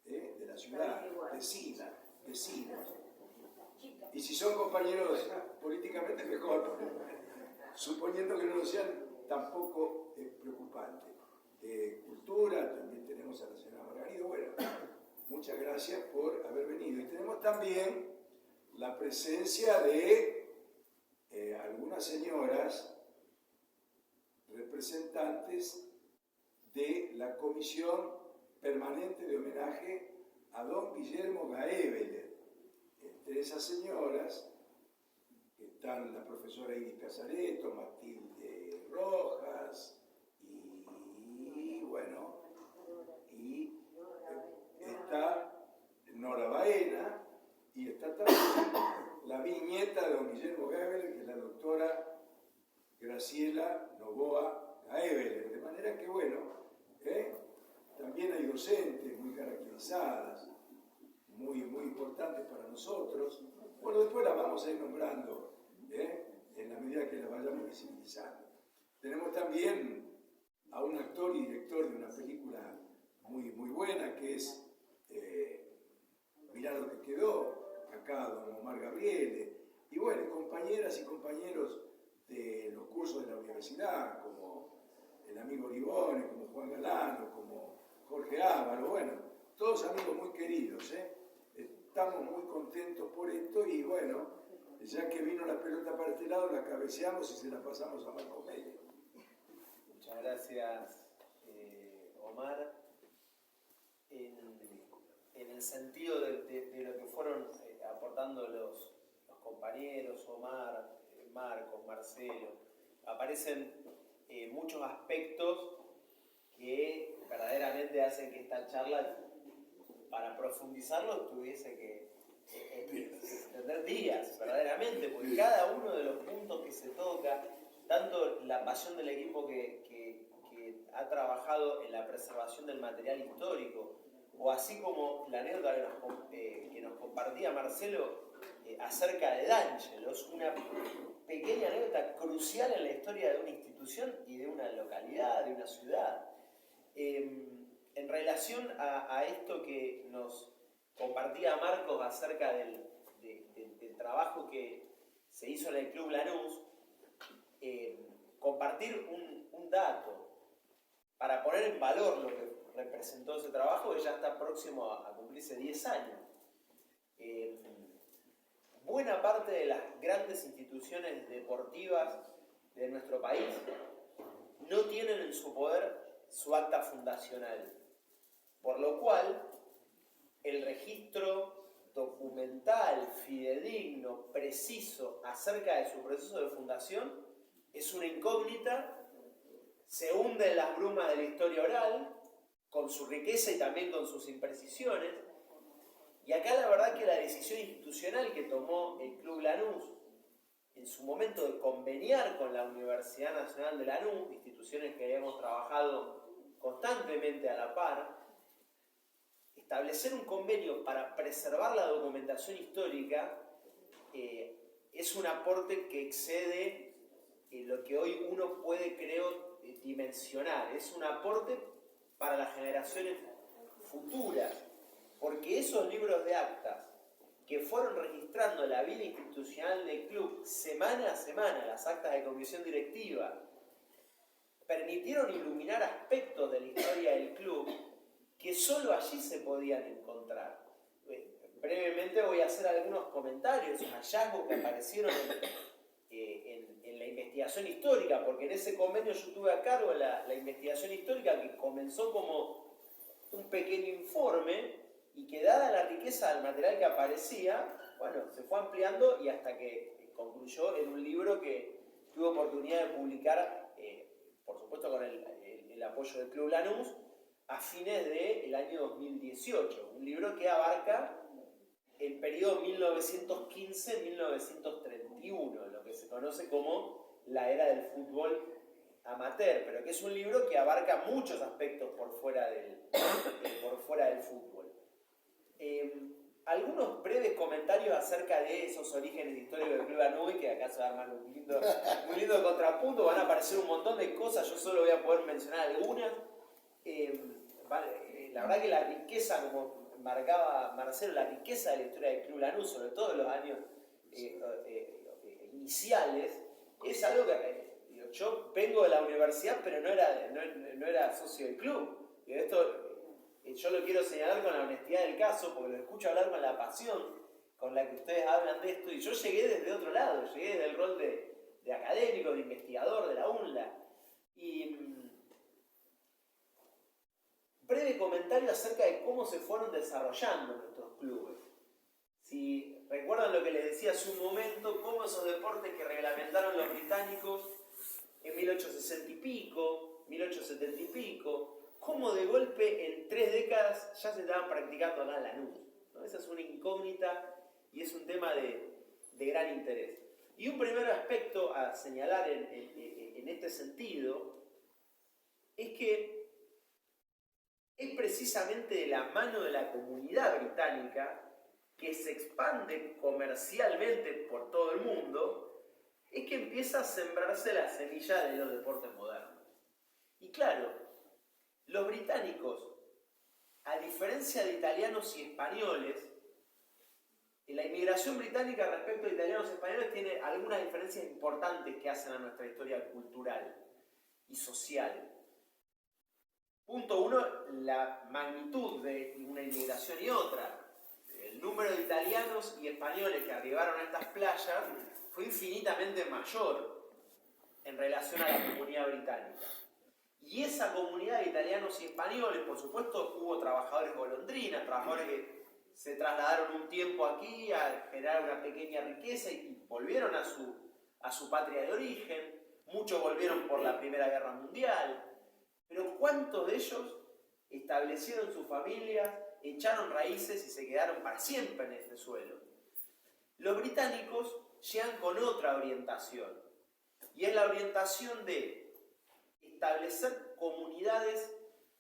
de la ciudad, vecinos. Y si son compañeros políticamente, mejor, suponiendo que no lo sean, tampoco es preocupante. Cultura, también tenemos a la señora Margarida. Bueno, muchas gracias por haber venido. Y tenemos también la presencia de algunas señoras representantes de la Comisión Permanente de Homenaje a don Guillermo Gaeveler. Entre esas señoras están la profesora Iris Casareto, Matilde Rojas, y bueno, y está Nora Baena, y está también la viñeta de don Guillermo Gaebeler, que es la doctora Graciela Novoa Gaebeler. De manera que, bueno, también hay docentes muy caracterizadas, muy importantes para nosotros. Bueno, después las vamos a ir nombrando, en la medida que las vayamos visibilizando. Tenemos también a un actor y director de una película muy buena, que es Mirá lo que quedó, acá don Omar Gabriele, y bueno, compañeras y compañeros de los cursos de la universidad, como el amigo Ribone, como Juan Galano, como Jorge Ávalo, bueno, todos amigos muy queridos, Estamos muy contentos por esto y bueno, ya que vino la pelota para este lado, la cabeceamos y se la pasamos a Marco Medio.
Muchas gracias, Omar. En el sentido de lo que fueron aportando los compañeros, Omar, Marcos, Marcelo, aparecen muchos aspectos que verdaderamente hacen que esta charla, para profundizarlo, tuviese que extender días, verdaderamente, porque cada uno de los puntos que se toca, tanto la pasión del equipo que ha trabajado en la preservación del material histórico, o así como la anécdota que nos compartía Marcelo acerca de D'Angelo, es una pequeña anécdota crucial en la historia de una institución y de una localidad, de una ciudad. En relación a esto que nos compartía Marcos acerca del trabajo que se hizo en el Club Lanús, compartir un dato para poner en valor lo que representó ese trabajo, que ya está próximo a cumplirse 10 años. Buena parte de las grandes instituciones deportivas de nuestro país no tienen en su poder su acta fundacional, por lo cual el registro documental, fidedigno, preciso acerca de su proceso de fundación es una incógnita, se hunde en las brumas de la historia oral, con su riqueza y también con sus imprecisiones. Y acá la verdad que la decisión institucional que tomó el Club Lanús en su momento de conveniar con la Universidad Nacional de Lanús, instituciones que habíamos trabajado constantemente a la par, establecer un convenio para preservar la documentación histórica es un aporte que excede lo que hoy uno puede, creo, dimensionar. Es un aporte para las generaciones futuras, porque esos libros de actas que fueron registrando la vida institucional del club semana a semana, las actas de comisión directiva, permitieron iluminar aspectos de la historia del club que solo allí se podían encontrar. Brevemente voy a hacer algunos comentarios, hallazgos que aparecieron en la investigación histórica, porque en ese convenio yo tuve a cargo la investigación histórica, que comenzó como un pequeño informe y que, dada la riqueza del material que aparecía, bueno, se fue ampliando y hasta que concluyó en un libro que tuve oportunidad de publicar, por supuesto con el apoyo del Club Lanús, a fines del año 2018. Un libro que abarca el periodo 1915-1931, lo que se conoce como la era del fútbol amateur, pero que es un libro que abarca muchos aspectos por fuera del fútbol. Algunos breves comentarios acerca de esos orígenes históricos del Club Lanús, que acá se va a armar un lindo contrapunto, van a aparecer un montón de cosas, yo solo voy a poder mencionar algunas. La verdad que la riqueza, como marcaba Marcelo, la riqueza de la historia del Club Lanús, sobre todo en los años iniciales, es algo que yo vengo de la universidad, pero no era socio del club. Y esto yo lo quiero señalar con la honestidad del caso, porque lo escucho hablar con la pasión con la que ustedes hablan de esto, y yo llegué desde otro lado, llegué desde el rol de académico, de investigador, de la UNLA. Y breve comentario acerca de cómo se fueron desarrollando nuestros clubes. Si recuerdan lo que les decía hace un momento, cómo esos deportes que reglamentaron los británicos en 1860 y pico, 1870 y pico, cómo de golpe en 3 décadas ya se estaban practicando acá en Lanús, ¿no? Esa es una incógnita y es un tema de gran interés. Y un primer aspecto a señalar en este sentido es que es precisamente de la mano de la comunidad británica que se expande comercialmente por todo el mundo, es que empieza a sembrarse la semilla de los deportes modernos. Y claro, los británicos, a diferencia de italianos y españoles, la inmigración británica respecto a italianos y españoles tiene algunas diferencias importantes que hacen a nuestra historia cultural y social. Punto 1, la magnitud de una inmigración y otra. El número de italianos y españoles que arribaron a estas playas fue infinitamente mayor en relación a la comunidad británica. Y esa comunidad de italianos y españoles, por supuesto, hubo trabajadores golondrinas, trabajadores que se trasladaron un tiempo aquí a generar una pequeña riqueza y volvieron a su patria de origen. Muchos volvieron por la Primera Guerra Mundial. Pero ¿cuántos de ellos establecieron sus familias, echaron raíces y se quedaron para siempre en este suelo? Los británicos llegan con otra orientación, y es la orientación de establecer comunidades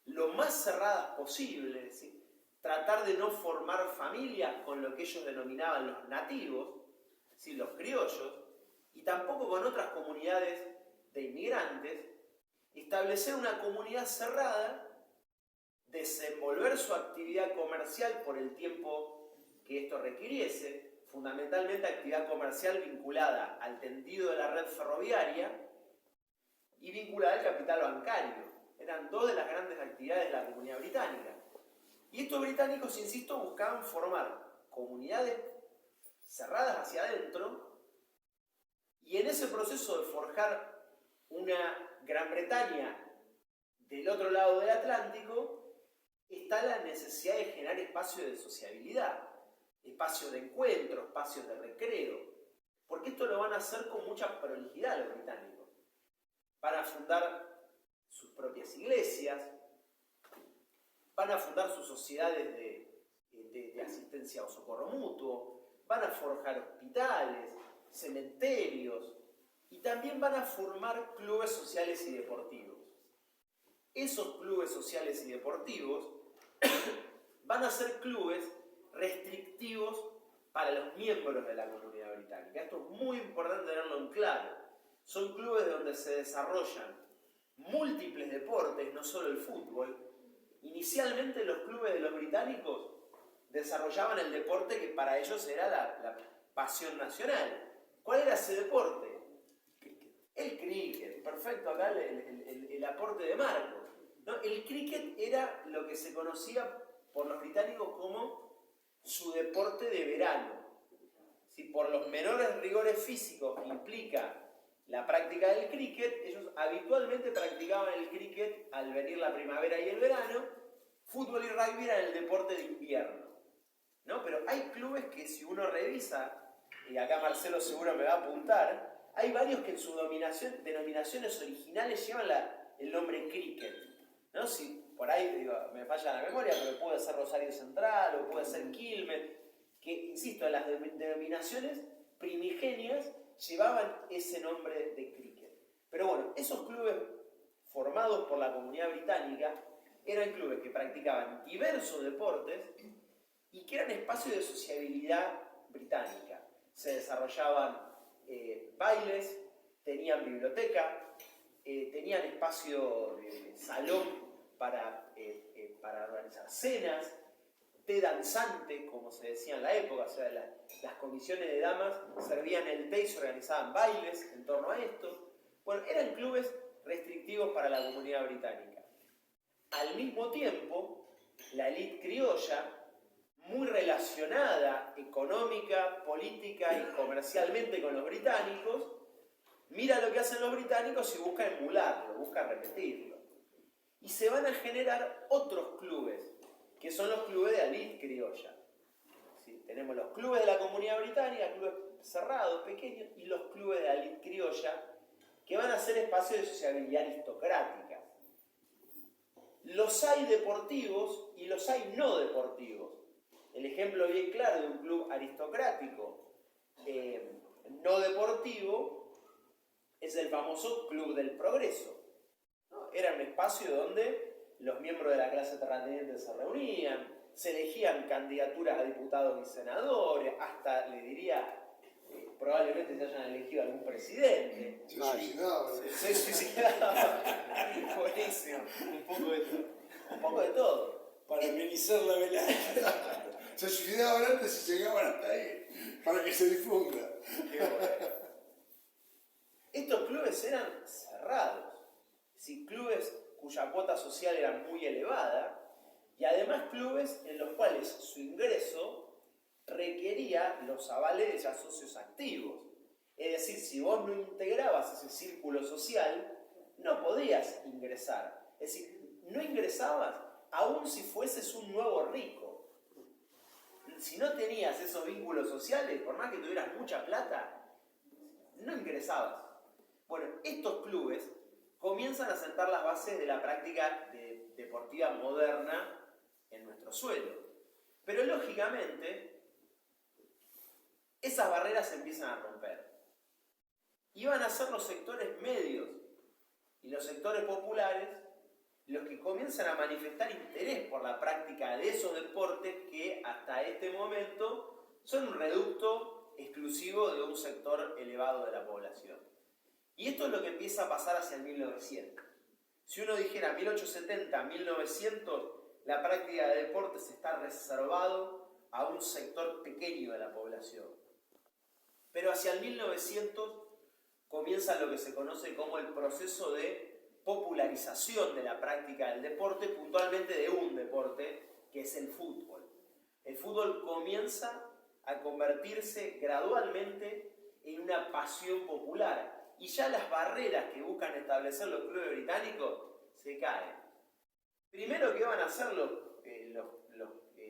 lo más cerradas posible, ¿sí? Tratar de no formar familias con lo que ellos denominaban los nativos, ¿sí? Los criollos, y tampoco con otras comunidades de inmigrantes, establecer una comunidad cerrada, desenvolver su actividad comercial por el tiempo que esto requiriese, fundamentalmente actividad comercial vinculada al tendido de la red ferroviaria y vinculada al capital bancario. Eran 2 de las grandes actividades de la comunidad británica. Y estos británicos, insisto, buscaban formar comunidades cerradas hacia adentro, y en ese proceso de forjar una Gran Bretaña del otro lado del Atlántico, está la necesidad de generar espacios de sociabilidad, espacios de encuentro, espacios de recreo, porque esto lo van a hacer con mucha prolijidad los británicos. Van a fundar sus propias iglesias, van a fundar sus sociedades de asistencia o socorro mutuo, van a forjar hospitales, cementerios, y también van a formar clubes sociales y deportivos. Esos clubes sociales y deportivos van a ser clubes restrictivos para los miembros de la comunidad británica. Esto es muy importante tenerlo en claro. Son clubes donde se desarrollan múltiples deportes, no solo el fútbol. Inicialmente los clubes de los británicos desarrollaban el deporte que para ellos era la pasión nacional. ¿Cuál era ese deporte? El cricket. Perfecto, acá el aporte de Marcos, ¿no? El cricket era lo que se conocía por los británicos como su deporte de verano. Si por los menores rigores físicos que implica la práctica del cricket, ellos habitualmente practicaban el cricket al venir la primavera y el verano. Fútbol y rugby eran el deporte de invierno, ¿no? Pero hay clubes que, si uno revisa, y acá Marcelo seguro me va a apuntar, hay varios que en sus denominaciones originales llevan el nombre cricket, ¿no? Si por ahí me falla la memoria, pero puede ser Rosario Central o puede ser Quilmes, que, insisto, las denominaciones primigenias llevaban ese nombre de cricket. Pero bueno, esos clubes formados por la comunidad británica eran clubes que practicaban diversos deportes y que eran espacios de sociabilidad británica. Se desarrollaban bailes, tenían biblioteca, tenían espacio de salón para organizar cenas, té danzante, como se decía en la época, o sea, las comisiones de damas servían el té y se organizaban bailes en torno a esto. Bueno, eran clubes restrictivos para la comunidad británica. Al mismo tiempo, la élite criolla, muy relacionada económica, política y comercialmente con los británicos, mira lo que hacen los británicos y busca emularlo, busca repetirlo. Y se van a generar otros clubes, que son los clubes de élite criolla. ¿Sí? tenemos los clubes de la Comunidad Británica, clubes cerrados, pequeños, y los clubes de la elite criolla, que van a ser espacios de sociabilidad aristocrática. Los hay deportivos y los hay no deportivos. El ejemplo bien claro de un club aristocrático no deportivo es el famoso Club del Progreso, ¿no? Era un espacio donde los miembros de la clase terrateniente se reunían, se elegían candidaturas a diputados y senadores, hasta le diría, probablemente se hayan elegido algún presidente.
Se suicidaban.
Se suicidaban. Buenísimo.
Un poco de todo.
Un poco de todo.
Para amenizar la velada.
Se suicidaban antes y llegaban hasta ahí, para que se difunda.
Qué bueno. Estos clubes eran cerrados, es decir, clubes cuya cuota social era muy elevada, y además clubes en los cuales su ingreso requería los avales de ya socios activos. Es decir, si vos no integrabas ese círculo social, no podías ingresar. Es decir, no ingresabas aun si fueses un nuevo rico. Si no tenías esos vínculos sociales, por más que tuvieras mucha plata, no ingresabas. Bueno, estos clubes comienzan a sentar las bases de la práctica deportiva moderna en nuestro suelo. Pero lógicamente, esas barreras se empiezan a romper. Y van a ser los sectores medios y los sectores populares los que comienzan a manifestar interés por la práctica de esos deportes que hasta este momento son un reducto exclusivo de un sector elevado de la población. Y esto es lo que empieza a pasar hacia el 1900. Si uno dijera 1870, 1900, la práctica de deportes está reservado a un sector pequeño de la población. Pero hacia el 1900 comienza lo que se conoce como el proceso de popularización de la práctica del deporte, puntualmente de un deporte, que es el fútbol. El fútbol comienza a convertirse gradualmente en una pasión popular, y ya las barreras que buscan establecer los clubes británicos se caen. Primero, ¿qué van a hacer los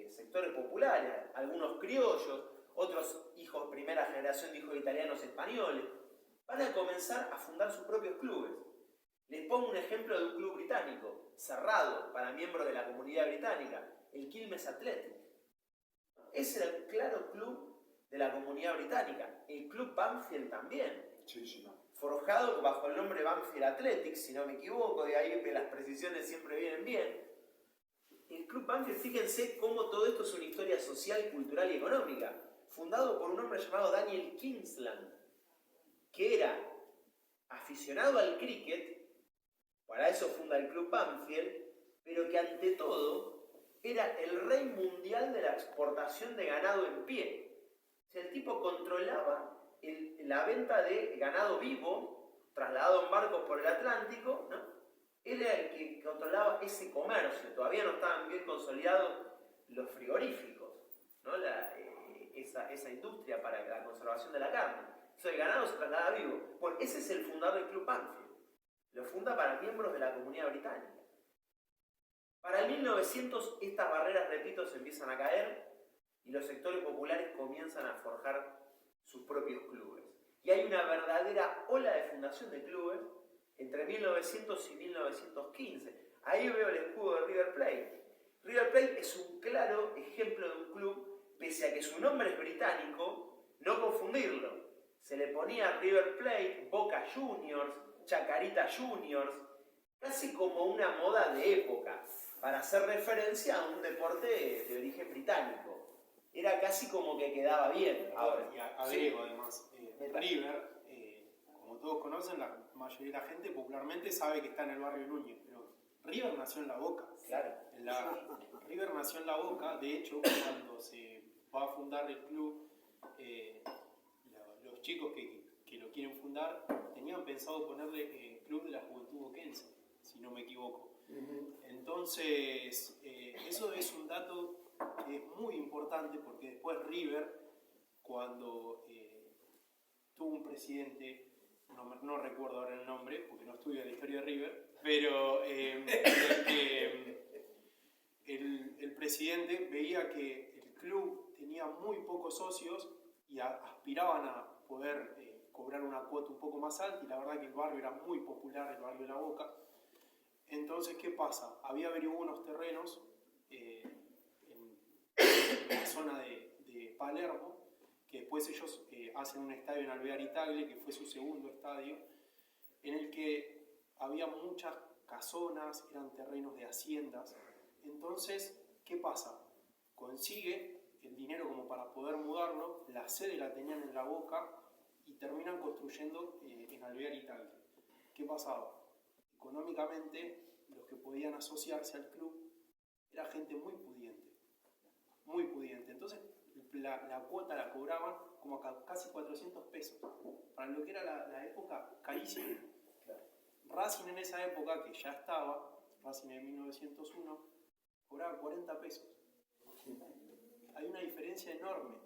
sectores populares? Algunos criollos, otros hijos, primera generación de hijos italianos españoles, van a comenzar a fundar sus propios clubes. Les pongo un ejemplo de un club británico, cerrado para miembros de la comunidad británica, el Quilmes Athletic. Ese era el claro club de la comunidad británica. El club Banfield también.
Sí.
Forjado bajo el nombre Banfield Athletic, si no me equivoco, de ahí que las precisiones siempre vienen bien. El club Banfield, fíjense cómo todo esto es una historia social, cultural y económica, fundado por un hombre llamado Daniel Kingsland, que era aficionado al cricket, para eso funda el club Banfield, pero que ante todo era el rey mundial de la exportación de ganado en pie. O sea, el tipo controlaba la venta de ganado vivo, trasladado en barcos por el Atlántico, ¿no? Él era el que controlaba ese comercio. Todavía no estaban bien consolidados los frigoríficos, ¿no? Esa industria para la conservación de la carne. Eso el ganado se traslada vivo. Bueno, ese es el fundador del club Banfield. Lo funda para miembros de la comunidad británica. Para el 1900 estas barreras, repito, se empiezan a caer y los sectores populares comienzan a forjar sus propios clubes. Y hay una verdadera ola de fundación de clubes entre 1900 y 1915. Ahí veo el escudo de River Plate. River Plate es un claro ejemplo de un club, pese a que su nombre es británico, no confundirlo. Se le ponía River Plate, Boca Juniors, Chacarita Juniors, casi como una moda de época, para hacer referencia a un deporte de origen británico. Era casi como que quedaba bien. Ahora,
Y agrego
sí.
además, River, como todos conocen, la mayoría de la gente popularmente sabe que está en el barrio Núñez, pero River nació en La Boca.
Claro.
River nació en La Boca, de hecho, cuando se va a fundar el club, los chicos que lo quieren fundar tenían pensado ponerle Club de la Juventud Boquense, si no me equivoco. Entonces, eso es un dato que es muy importante, porque después River, cuando tuvo un presidente, no recuerdo ahora el nombre, porque no estudio la historia de River, pero el presidente veía que el club tenía muy pocos socios y aspiraban a poder cobrar una cuota un poco más alta, y la verdad que el barrio era muy popular, el barrio de La Boca. Entonces, ¿qué pasa? Había averiguado unos terrenos en la zona de Palermo, que después ellos hacen un estadio en Alvear y Tagle, que fue su segundo estadio, en el que había muchas casonas, eran terrenos de haciendas. Entonces, ¿qué pasa? Consigue el dinero como para poder mudarlo, la sede la tenían en La Boca y terminan construyendo en Alvear y Tagle. ¿Qué pasaba? Económicamente, los que podían asociarse al club era gente muy pudiente, muy pudiente. Entonces, la cuota la cobraban como casi 400 pesos. Para lo que era la época, carísimo. Racing en esa época, que ya estaba, Racing en 1901, cobraba 40 pesos. Hay una diferencia enorme.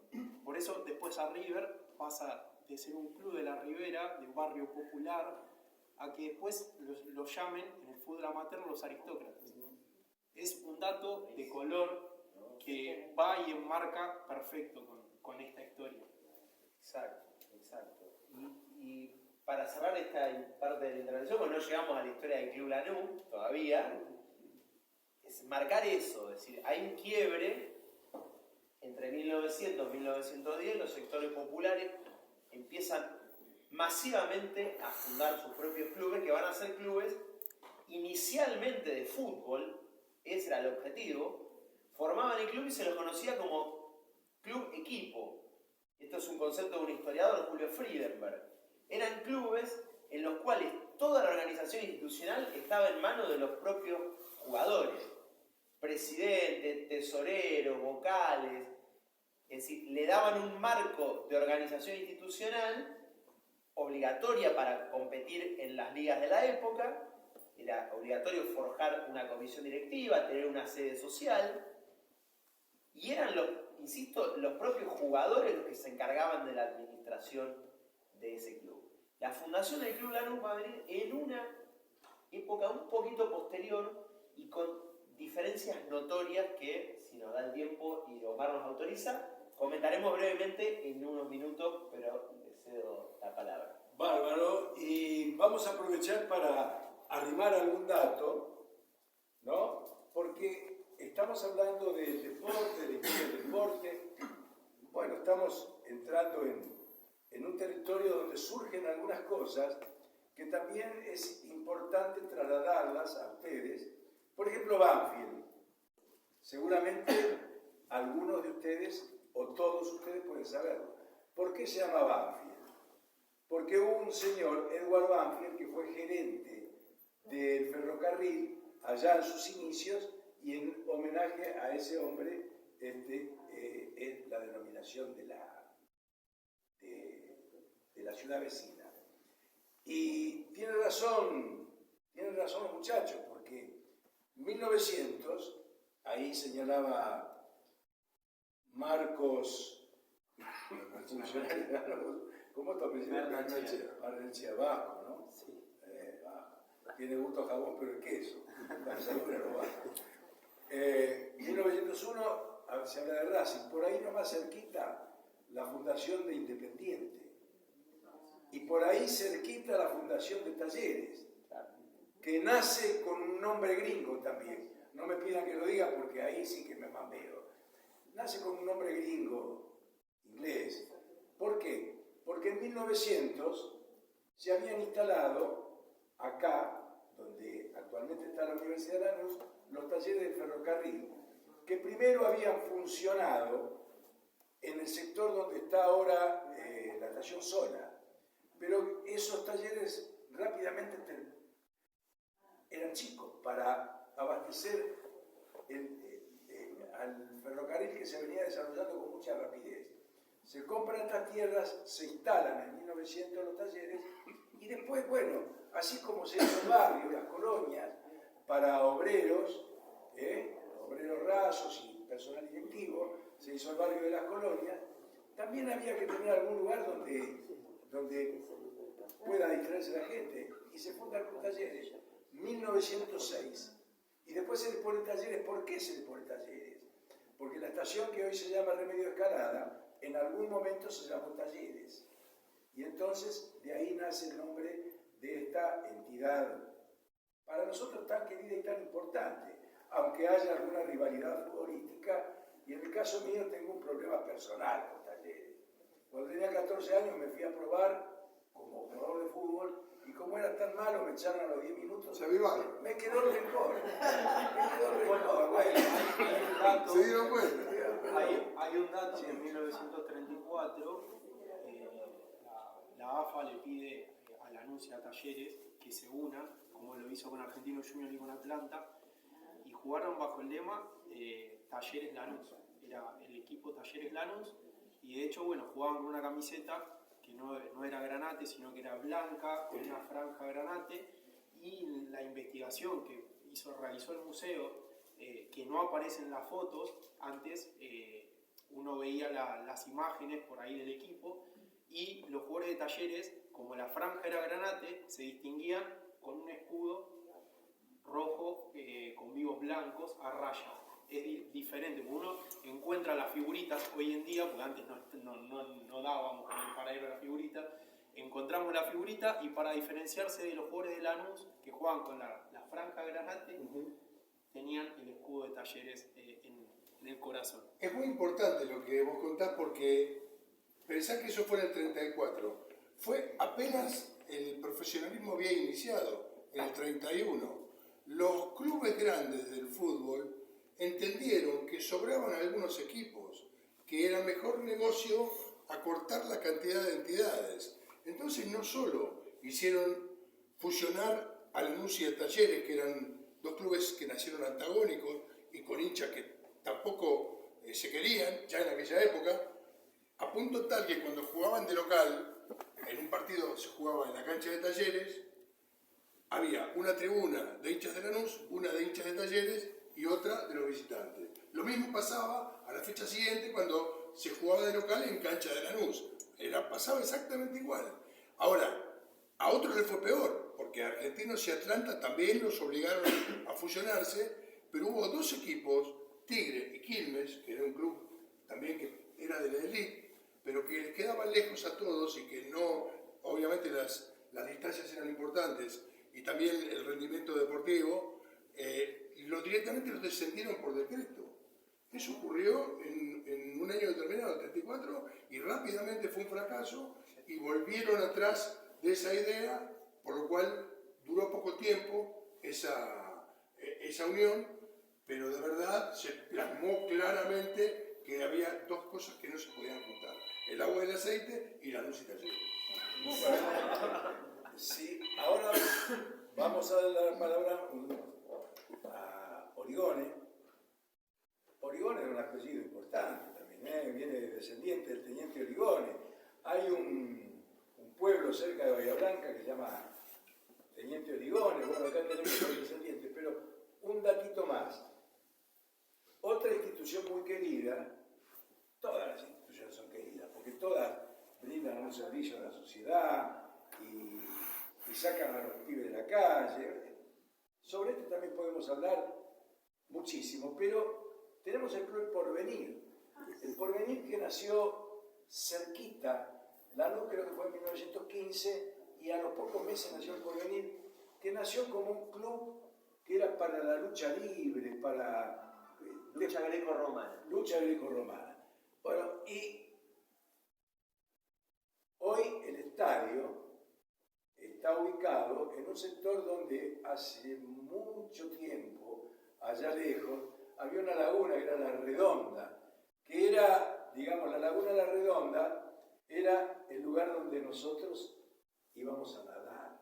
Por eso después a River pasa de ser un club de la Ribera, de un barrio popular, a que después los llamen en el fútbol amateur los aristócratas. Es un dato de color que va y enmarca perfecto con esta historia.
Exacto, exacto. Y para cerrar esta parte de la intervención, pues no llegamos a la historia del Club Lanús todavía, es marcar eso, es decir, hay un quiebre entre 1900 y 1910, los sectores populares empiezan masivamente a fundar sus propios clubes, que van a ser clubes inicialmente de fútbol, ese era el objetivo, formaban el club y se los conocía como club equipo. Esto es un concepto de un historiador, Julio Friedenberg. Eran clubes en los cuales toda la organización institucional estaba en manos de los propios jugadores. Presidentes, tesoreros, vocales, es decir, le daban un marco de organización institucional obligatoria para competir en las ligas de la época. Era obligatorio forjar una comisión directiva, tener una sede social, y eran, insisto, los propios jugadores los que se encargaban de la administración de ese club. La fundación del Club Lanús va a venir en una época un poquito posterior y con diferencias notorias que, si nos da el tiempo y Omar nos autoriza, comentaremos brevemente en unos minutos, pero le cedo la palabra.
Bárbaro, y vamos a aprovechar para arrimar algún dato, ¿no? Porque estamos hablando del deporte, de del deporte. Bueno, estamos entrando en un territorio donde surgen algunas cosas que también es importante trasladarlas a ustedes. Por ejemplo, Banfield. Seguramente algunos de ustedes, o todos ustedes pueden saberlo. ¿Por qué se llama Banfield? Porque hubo un señor, Edward Banfield, que fue gerente del ferrocarril allá en sus inicios, y en homenaje a ese hombre es la denominación de la ciudad vecina. Y tiene razón los muchachos, porque 1900, ahí señalaba Marcos, ¿cómo te apellidas? Barnechea Vasco, ¿no? Sí. Tiene gusto a jabón, pero es queso. 1901 se habla de Racing, por ahí nomás cerquita la fundación de Independiente. Y por ahí cerquita la fundación de Talleres, que nace con un nombre gringo también. No me pidan que lo diga porque ahí sí que me mameo. Nace con un nombre gringo, inglés. ¿Por qué? Porque en 1900 se habían instalado acá, donde actualmente está la Universidad de Lanús, los talleres del ferrocarril, que primero habían funcionado en el sector donde está ahora la estación Zona. Pero esos talleres rápidamente eran chicos para abastecer al ferrocarril que se venía desarrollando con mucha rapidez. Se compran estas tierras, se instalan en 1900 los talleres y después, bueno, así como se hizo el barrio, las colonias, para obreros, obreros rasos y personal directivo, se hizo el barrio de las colonias, también había que tener algún lugar donde pueda distraerse la gente, y se fundan los talleres, 1906. Y después se les pone talleres. ¿Por qué se les pone talleres? porque la estación que hoy se llama Remedio Escalada, en algún momento se llamó Talleres. Y entonces de ahí nace el nombre de esta entidad, para nosotros tan querida y tan importante, aunque haya alguna rivalidad futbolística, y en el caso mío tengo un problema personal con Talleres. Cuando tenía 14 años me fui a probar como jugador de fútbol, y como era tan malo me echaron a los 10 minutos.
Se avivaron.
Me quedó el rencor.
¿Se dieron cuenta?
Hay un dato que en 1934 la AFA le pide a Lanús y a Talleres que se unan, como lo hizo con Argentino Junior y con Atlanta, y jugaron bajo el lema Talleres Lanús. Era el equipo Talleres Lanús, y de hecho, bueno, jugaban con una camiseta que no era granate, sino que era blanca, con una franja granate, y la investigación que realizó el museo, que no aparecen en las fotos, antes uno veía las imágenes por ahí del equipo, y los jugadores de Talleres, como la franja era granate, se distinguían con un escudo rojo con vivos blancos a raya. Es diferente, porque uno encuentra las figuritas hoy en día, porque antes no dábamos para ir a la figurita, encontramos la figurita, y para diferenciarse de los jugadores de Lanús que juegan con la franja granate, tenían el escudo de Talleres en el corazón.
Es muy importante lo que vos contás, porque pensá que eso fue en el 34. Fue apenas el profesionalismo había iniciado, en el 31. Los clubes grandes del fútbol entendieron que sobraban algunos equipos, que era mejor negocio acortar la cantidad de entidades. Entonces no solo hicieron fusionar a Lanús y a Talleres, que eran dos clubes que nacieron antagónicos y con hinchas que tampoco se querían ya en aquella época, a punto tal que cuando jugaban de local, en un partido se jugaba en la cancha de Talleres, había una tribuna de hinchas de Lanús, una de hinchas de Talleres y otra de los visitantes. Lo mismo pasaba a la fecha siguiente cuando se jugaba de local en cancha de Lanús. Pasaba exactamente igual. Ahora, a otros les fue peor, porque Argentinos y Atlanta también los obligaron a fusionarse, pero hubo dos equipos, Tigre y Quilmes, que era un club también que era de la elite, pero que les quedaban lejos a todos y que no, obviamente las distancias eran importantes y también el rendimiento deportivo, y directamente los descendieron por decreto. Eso ocurrió en un año determinado, el 34, y rápidamente fue un fracaso y volvieron atrás de esa idea, por lo cual duró poco tiempo esa unión, pero de verdad se plasmó claramente que había dos cosas que no se podían juntar: el agua y el aceite y la luz y Talleres.
Sí, ahora vamos a dar la palabra a Origone. Origone era un apellido importante también, viene descendiente del teniente Origone. Hay un pueblo cerca de Bahía Blanca que se llama Teniente Origone. Bueno, acá tenemos los descendientes, pero un datito más. Otra institución muy querida, todas las instituciones son queridas, porque todas brindan un servicio a la sociedad y sacan a los pibes de la calle. Sobre esto también podemos hablar muchísimo, pero tenemos el Club El Porvenir. El Porvenir que nació cerquita, Lanús creo que fue en 1915, y a los pocos meses nació El Porvenir, que nació como un club que era para la lucha libre, para
lucha greco-romana.
Lucha greco-romana. Bueno, y hoy el estadio está ubicado en un sector donde hace mucho tiempo, allá lejos, había una laguna que era La Redonda, que era, digamos, la laguna La Redonda era el lugar donde nosotros íbamos a nadar,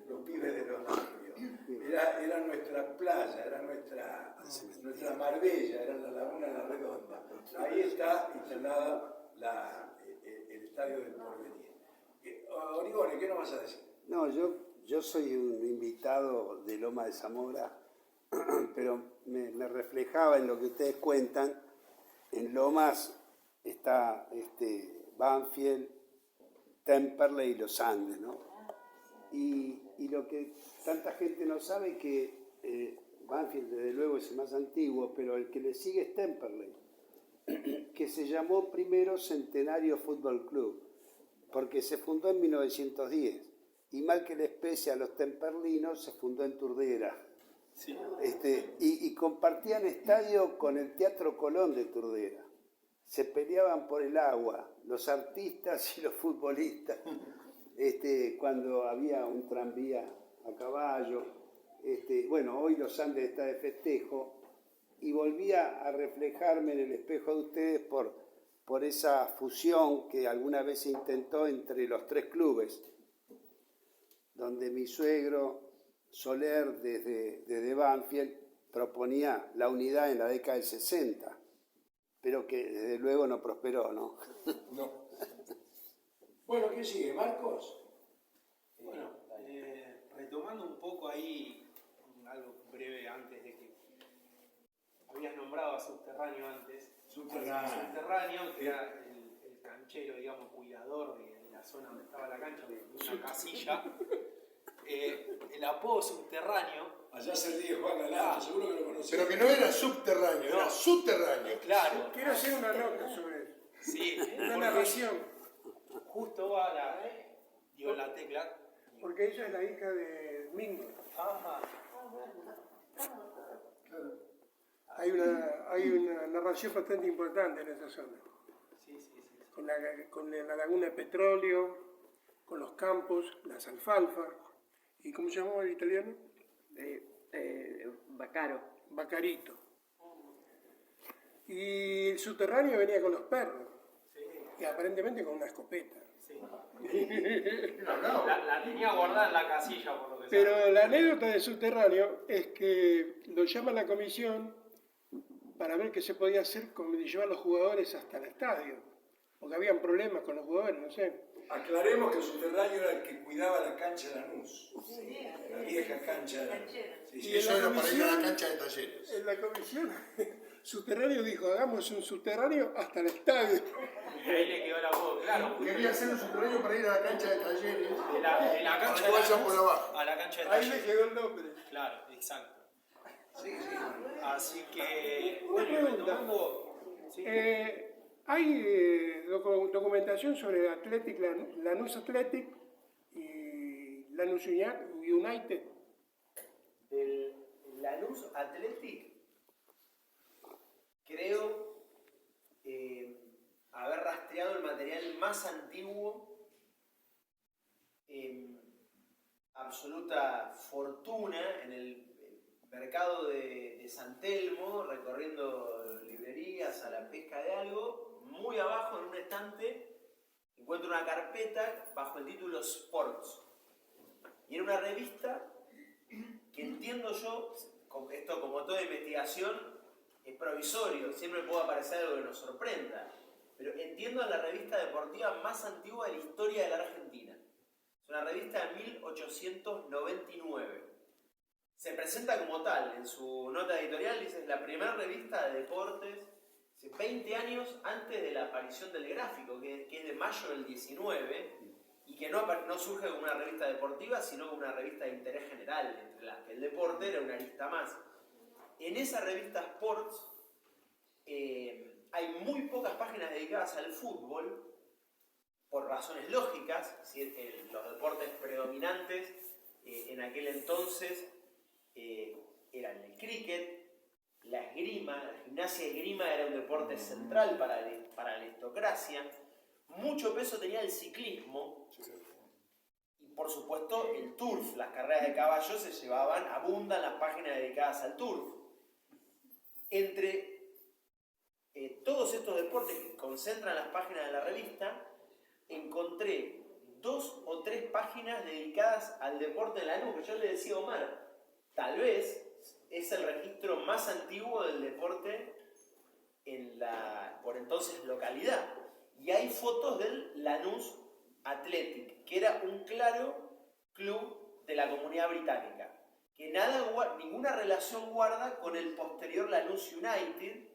los pibes de los barrios. Era nuestra playa, era nuestra Marbella, era la laguna La Redonda. Ahí está instalada el estadio del Porvenir. Origone, ¿qué nos vas a decir?
No, yo soy un invitado de Loma de Zamora, pero me reflejaba en lo que ustedes cuentan. En Lomas está Banfield, Temperley y Los Andes, ¿no? Y lo que tanta gente no sabe es que Banfield desde luego es el más antiguo, pero el que le sigue es Temperley, que se llamó primero Centenario Fútbol Club, porque se fundó en 1910, y mal que les pese a los temperlinos, se fundó en Turdera.
Sí.
Y compartían estadio con el Teatro Colón de Turdera. Se peleaban por el agua, los artistas y los futbolistas, cuando había un tranvía a caballo. Bueno, hoy los Andes está de festejo, y volvía a reflejarme en el espejo de ustedes por esa fusión que alguna vez se intentó entre los tres clubes, donde mi suegro Soler desde Banfield proponía la unidad en la década del 60, pero que desde luego no prosperó, ¿no?
No.
Bueno, ¿qué sigue? ¿Marcos?
Bueno, retomando un poco ahí algo breve antes de que habías nombrado a Subterráneo antes. Subterráneo, que era el canchero, digamos, cuidador de la zona donde estaba la cancha, de una casilla. El apodo Subterráneo.
Allá se ríe Juan Galán, seguro que lo conocí.
Pero que no era subterráneo, era subterráneo.
Claro.
Quiero hacer una nota sobre eso.
Sí,
Una narración.
justo va la tecla.
Porque ella es la hija de Mingo.
Ajá.
Hay una narración bastante importante en esa zona.
Sí.
Con la laguna de petróleo, con los campos, las alfalfas. ¿Y cómo se llamaba el italiano?
Bacaro.
Bacarito. Y el subterráneo venía con los perros. Y aparentemente con una escopeta.
Sí. La tenía guardada en la casilla, por lo que
Pero la anécdota del subterráneo es que lo llama la comisión para ver qué se podía hacer con llevar a los jugadores hasta el estadio. Porque habían problemas con los jugadores, no sé.
Aclaremos que el subterráneo era el que cuidaba la cancha de Lanús. La vieja cancha de Lanús. Sí,
Y
sí.
en
Eso
la
era para ir a la
comisión-
cancha de Talleres.
En la comisión, subterráneo dijo, hagamos un subterráneo hasta el estadio.
Y ahí le quedó la voz, claro.
Quería hacer un subterráneo para ir a la cancha de Talleres.
De la
Para
cancha
que vayan
Lanús
por abajo.
a la cancha de
Ahí le
Talleres.
quedó el nombre.
Claro, exacto.
Sí.
Así que,
Una pregunta.
retomando, sí.
Hay documentación sobre Athletic, Lanús Athletic y Lanús United.
Del Lanús Athletic, creo haber rastreado el material más antiguo, absoluta fortuna en el mercado de San Telmo, recorriendo librerías a la pesca de algo. Muy abajo en un estante encuentro una carpeta bajo el título Sports, y era una revista que entiendo yo, esto como toda investigación es provisorio, siempre puede aparecer algo que nos sorprenda, pero entiendo la revista deportiva más antigua de la historia de la Argentina. Es una revista de 1899. Se presenta como tal, en su nota editorial dice, es la primera revista de deportes, 20 años antes de la aparición del gráfico, que es de mayo del 19, y que no surge como una revista deportiva, sino como una revista de interés general, entre las que el deporte era una lista más. En esa revista Sports hay muy pocas páginas dedicadas al fútbol, por razones lógicas, es decir, los deportes predominantes en aquel entonces eran el cricket, la esgrima, la gimnasia y esgrima era un deporte central para la aristocracia. Mucho peso tenía el ciclismo y por supuesto el turf, las carreras de caballos se llevaban, abundan las páginas dedicadas al turf. Entre todos estos deportes que concentran las páginas de la revista, encontré 2 o 3 páginas dedicadas al deporte de Lanús, que yo le decía a Omar, tal vez es el registro más antiguo del deporte en la, por entonces, localidad. Y hay fotos del Lanús Athletic, que era un claro club de la Comunidad Británica, que ninguna relación guarda con el posterior Lanús United,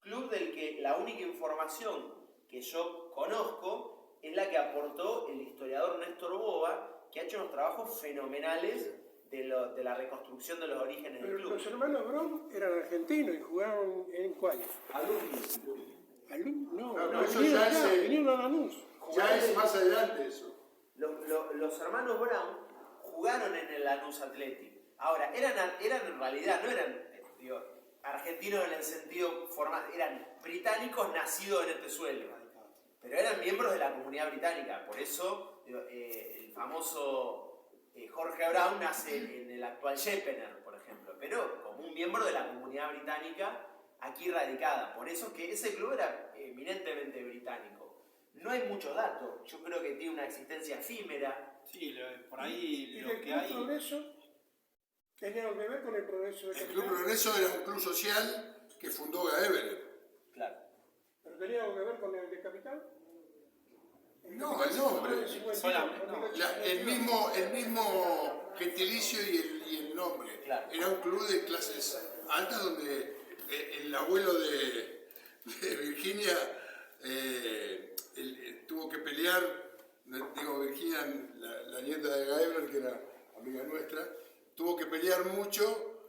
club del que la única información que yo conozco es la que aportó el historiador Néstor Boba, que ha hecho unos trabajos fenomenales de la reconstrucción de los orígenes del
Pero
club.
los hermanos Brom eran argentinos y jugaron en cuál.
Alumnos.
No,
eso
vinieron
ya
acá,
es,
vinieron a Lanús.
ya es más adelante eso.
Los hermanos Brown jugaron en el Lanús Athletic. Ahora, eran en realidad, no eran argentinos en el sentido formal, eran británicos nacidos en este suelo, pero eran miembros de la comunidad británica. Por eso el famoso Jorge Brown nace en el actual Sheppener, por ejemplo, pero como un miembro de la comunidad británica aquí radicada. Por eso que ese club era eminentemente británico. No hay muchos datos, yo creo que tiene una existencia efímera.
Sí, por ahí
¿Y
lo
el
que
Club
hay...
Progreso? ¿Tenía algo que ver con el progreso de
El Club Progreso era un club social que fundó Gaeveler.
Claro.
¿Pero tenía algo que ver con el de Capital?
No, el nombre.
Solamente, no.
El mismo gentilicio y el nombre.
Claro.
Era un club de clases altas donde el abuelo de Virginia tuvo que pelear, digo, Virginia, la nieta de Gaeveler, que era amiga nuestra, tuvo que pelear mucho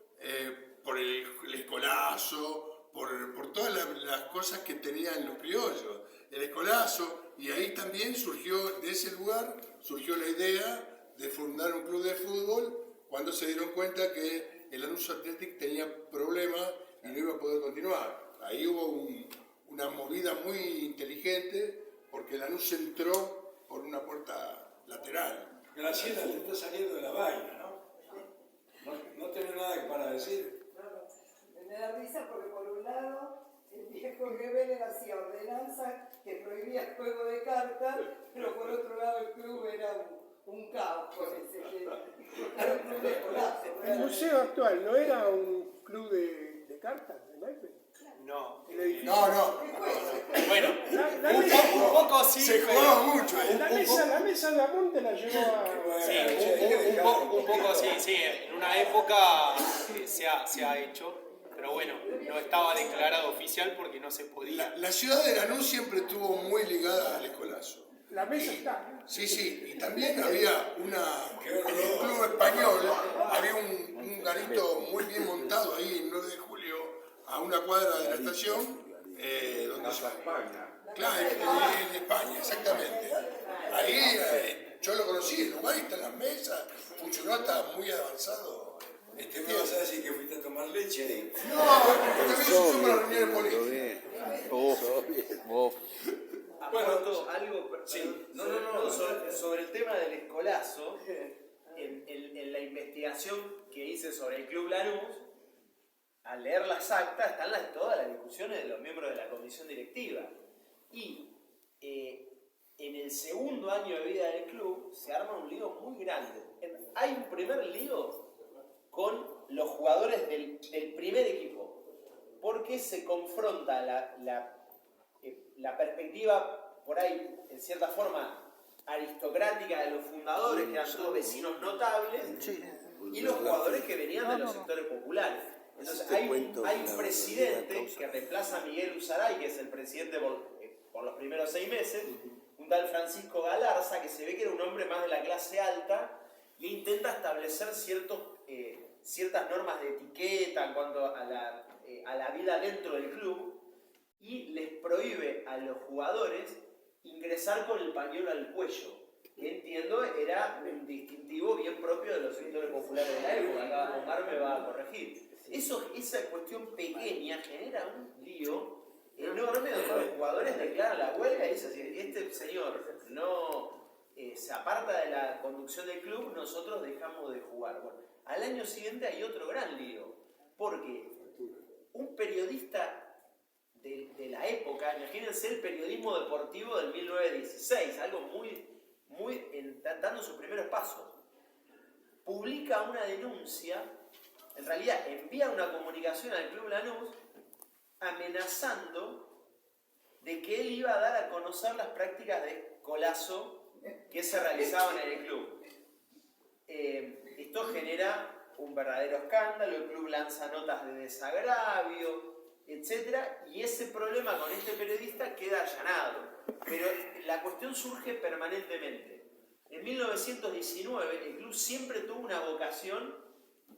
por el escolazo, por todas las cosas que tenían los criollos. El escolazo, y ahí también de ese lugar surgió la idea de fundar un club de fútbol cuando se dieron cuenta que el Lanús Athletic tenía problemas y no iba a poder continuar. Ahí hubo una movida muy inteligente porque Lanús entró por una puerta lateral.
Graciela, te está saliendo de la vaina, ¿no? No tenés nada para decir.
Me da risa porque por un lado el viejo Goebbels hacía ordenanzas que prohibía el juego de cartas, pero por otro lado el club era un caos, parece que era un club de escolazo.
El museo actual no era un club de cartas, de naipes.
No.
El edificio.
No.
Bueno,
La
un poco sí,
Se
pero...
jugaba mucho ahí.
la mesa de Amonte la llevó a...
Sí, un poco sí. En una época se ha hecho, pero bueno, no estaba declarado oficial porque no se podía.
La ciudad de Lanús siempre estuvo muy ligada al escolazo.
La mesa está.
Sí, y también había en el club español, había un garito muy bien montado ahí en 9 de julio, a una cuadra de la estación, donde se... Claro, en España, exactamente. Ahí yo lo conocí, el lugar está en las mesas, funcionó hasta muy avanzado.
¿Qué me vas a decir que fuiste a tomar leche ahí?
No, también se hizo para reuniones políticas.
Aporto algo sobre el tema del escolazo. En la investigación que hice sobre el Club Lanús, al leer las actas están todas las discusiones de los miembros de la comisión directiva. Y en el segundo año de vida del club se arma un lío muy grande. Hay un primer lío con los jugadores del primer equipo, porque se confronta la perspectiva, por ahí, en cierta forma, aristocrática de los fundadores, que eran todos vecinos notables, y los jugadores que venían de los sectores populares. Entonces hay un presidente que reemplaza a Miguel Usaray, que es el presidente por los primeros 6 meses, un tal Francisco Galarza, que se ve que era un hombre más de la clase alta, e intenta establecer ciertas normas de etiqueta en cuanto a la vida dentro del club, y les prohíbe a los jugadores ingresar con el pañuelo al cuello, que entiendo era un distintivo bien propio de los sectores populares de la época. Acá Omar me va a corregir. Esa cuestión pequeña genera un lío enorme donde los jugadores declaran la huelga y dicen: si este señor no se aparta de la conducción del club, nosotros dejamos de jugar. Bueno, al año siguiente hay otro gran lío, porque un periodista de la época, imagínense el periodismo deportivo del 1916, algo dando sus primeros pasos, publica una denuncia, en realidad envía una comunicación al Club Lanús amenazando de que él iba a dar a conocer las prácticas de escolazo que se realizaban en el club. Esto genera un verdadero escándalo, el club lanza notas de desagravio, etc. Y ese problema con este periodista queda allanado. Pero la cuestión surge permanentemente. En 1919 el club siempre tuvo una vocación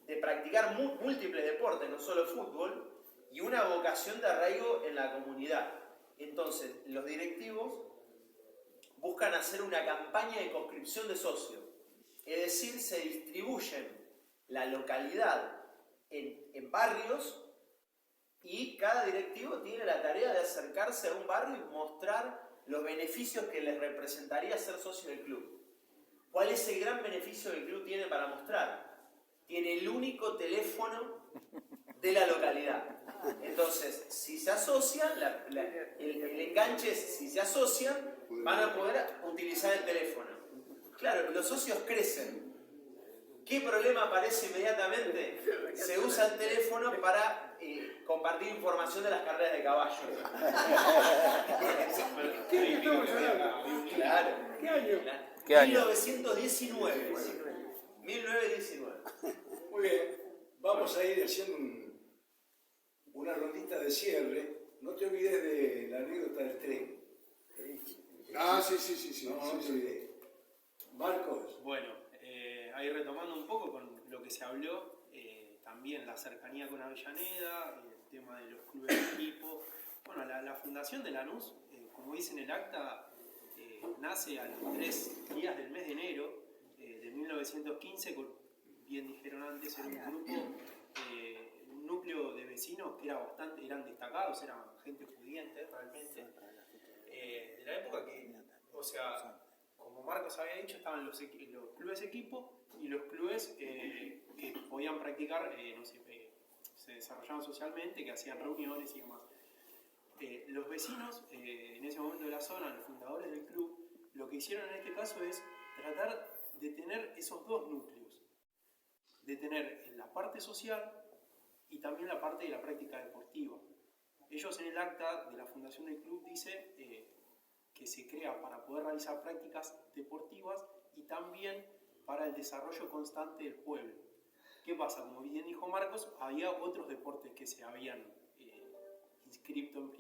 de practicar múltiples deportes, no solo fútbol, y una vocación de arraigo en la comunidad. Entonces, los directivos buscan hacer una campaña de conscripción de socios, es decir, se distribuyen la localidad en barrios y cada directivo tiene la tarea de acercarse a un barrio y mostrar los beneficios que les representaría ser socio del club. ¿Cuál es el gran beneficio que el club tiene para mostrar? Tiene el único teléfono de la localidad. Entonces, si se asocian, el enganche es, si se asocian, van a poder utilizar el teléfono. Claro, los socios crecen. ¿Qué problema aparece inmediatamente? Se usa el teléfono para compartir información de las carreras de caballos.
¿Qué estamos hablando?
Claro.
¿Qué año?
¿Qué año?
1919. 1919.
Muy bien, vamos a ir haciendo una rondita de cierre. No te olvides de la anécdota del tren.
Ah, sí.
No te olvides. Marcos.
Bueno, ahí retomando un poco con lo que se habló, también la cercanía con Avellaneda, el tema de los clubes de equipo. Bueno, la fundación de Lanús, como dice en el acta, nace a los 3 días del mes de enero de 1915, bien dijeron antes, era un grupo, un núcleo de vecinos que eran destacados, eran gente pudiente realmente, de la época que, o sea, como Marcos había dicho, estaban los clubes equipo y los clubes que podían practicar, se desarrollaban socialmente, que hacían reuniones y demás. Los vecinos, en ese momento de la zona, los fundadores del club, lo que hicieron en este caso es tratar de tener esos dos núcleos, de tener la parte social y también la parte de la práctica deportiva. Ellos en el acta de la fundación del club dice que se crea para poder realizar prácticas deportivas y también para el desarrollo constante del pueblo. ¿Qué pasa? Como bien dijo Marcos, había otros deportes que se habían inscrito en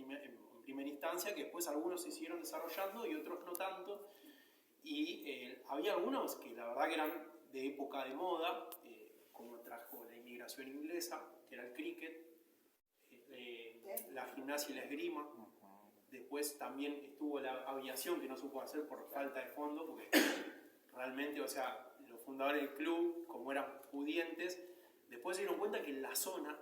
primera instancia, que después algunos se siguieron desarrollando y otros no tanto, y había algunos que la verdad que eran de época de moda, como trajo la inmigración inglesa, que era el cricket, la gimnasia y la esgrima. Después también estuvo la aviación, que no supo hacer por falta de fondo, porque realmente, o sea, los fundadores del club, como eran pudientes, después se dieron cuenta que la zona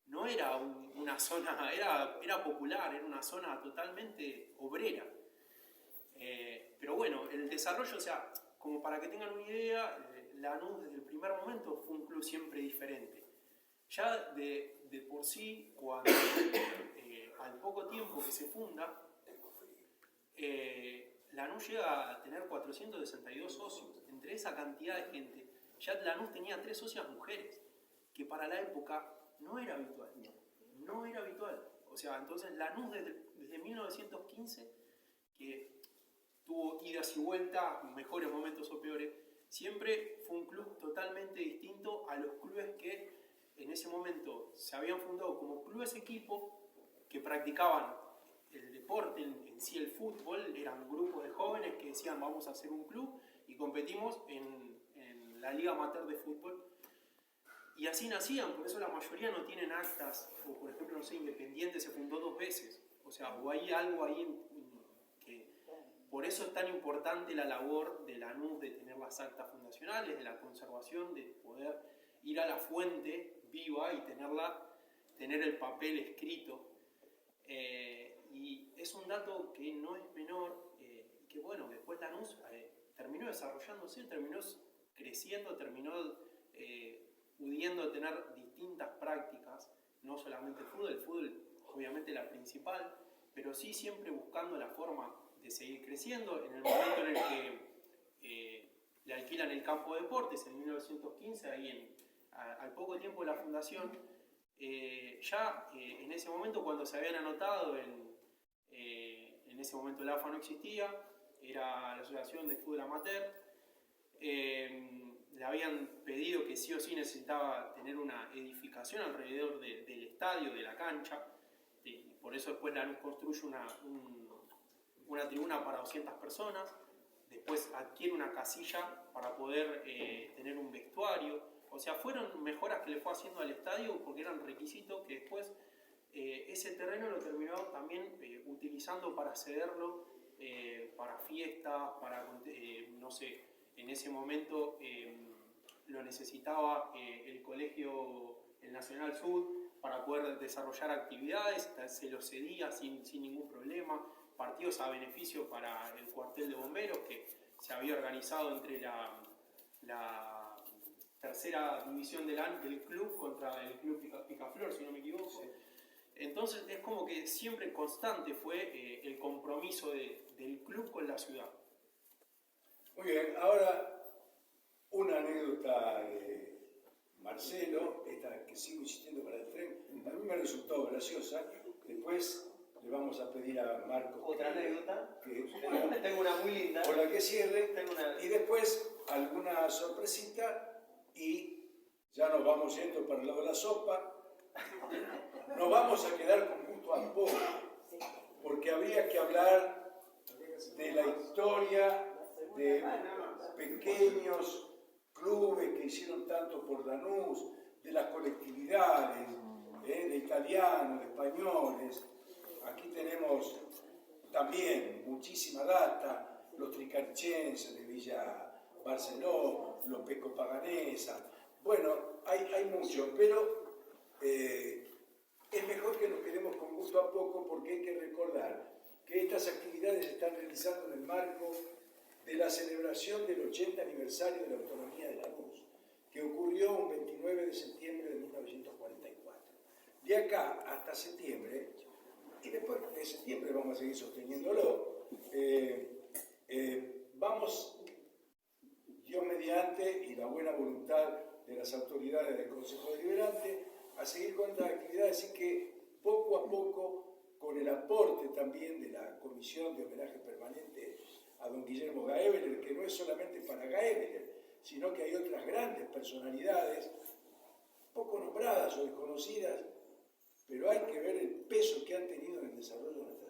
no era una zona, era popular, era una zona totalmente obrera. Pero bueno, el desarrollo, o sea, como para que tengan una idea, Lanús desde el primer momento fue un club siempre diferente. Ya de por sí, cuando al poco tiempo que se funda, Lanús llega a tener 462 socios. Entre esa cantidad de gente, ya Lanús tenía 3 socias mujeres, que para la época no era habitual. No era habitual. O sea, entonces Lanús desde 1915, que tuvo idas y vueltas, mejores momentos o peores, siempre fue un club totalmente distinto a los clubes que en ese momento se habían fundado como clubes equipo, que practicaban el deporte, en sí el fútbol, eran grupos de jóvenes que decían vamos a hacer un club y competimos en la liga amateur de fútbol. Y así nacían, por eso la mayoría no tienen actas, o por ejemplo, no sé, Independiente se fundó 2 veces, o sea, o hay algo ahí que... Por eso es tan importante la labor de Lanús, de tener las actas fundacionales, de la conservación, de poder ir a la fuente viva y tener el papel escrito. Y es un dato que no es menor, que bueno, después Lanús terminó desarrollándose, terminó creciendo, terminó pudiendo tener distintas prácticas, no solamente el fútbol obviamente la principal, pero sí siempre buscando la forma de seguir creciendo. En el momento en el que le alquilan el campo de deportes en 1915, ahí al poco tiempo de la fundación, ya en ese momento, cuando se habían anotado, en ese momento el AFA no existía, era la Asociación de Fútbol Amateur, le habían pedido que sí o sí necesitaba tener una edificación alrededor del estadio, de la cancha, por eso después Lanús construye una tribuna para 200 personas, después adquiere una casilla para poder tener un vestuario. O sea, fueron mejoras que le fue haciendo al estadio porque eran requisitos que después ese terreno lo terminó también utilizando para cederlo para fiestas, para, no sé, en ese momento lo necesitaba el colegio, el Nacional Sur, para poder desarrollar actividades, se lo cedía sin ningún problema, partidos a beneficio para el cuartel de bomberos que se había organizado entre la tercera división del club contra el club Picaflor, si no me equivoco. Sí. Entonces es como que siempre constante fue el compromiso del club con la ciudad.
Muy bien, ahora una anécdota de Marcelo, esta que sigo insistiendo para el tren, a mí me resultó graciosa. Después le vamos a pedir a Marcos
otra anécdota.
Tengo
una muy linda.
Por la que cierre.
Una...
Y después alguna sorpresita y ya nos vamos yendo para el lado de la sopa. Nos vamos a quedar con gusto a poco, porque habría que hablar de la historia de pequeños clubes que hicieron tanto por Lanús, de las colectividades, de italianos, de españoles. Aquí tenemos también muchísima data, los tricarchenses de Villa Barceló, los Pecopaganesa. Bueno, hay mucho, pero es mejor que nos quedemos con gusto a poco porque hay que recordar que estas actividades se están realizando en el marco de la celebración del 80 aniversario de la autonomía de Lanús, que ocurrió un 29 de septiembre de 1944. De acá hasta septiembre, y después de septiembre vamos a seguir sosteniéndolo, vamos, Dios mediante, y la buena voluntad de las autoridades del Consejo Deliberante, a seguir con estas actividades y que poco a poco, con el aporte también de la Comisión de Homenaje Permanente a don Guillermo Gaebeler, que no es solamente para Gaebeler, sino que hay otras grandes personalidades, poco nombradas o desconocidas, pero hay que ver el peso que han tenido en el desarrollo de nuestra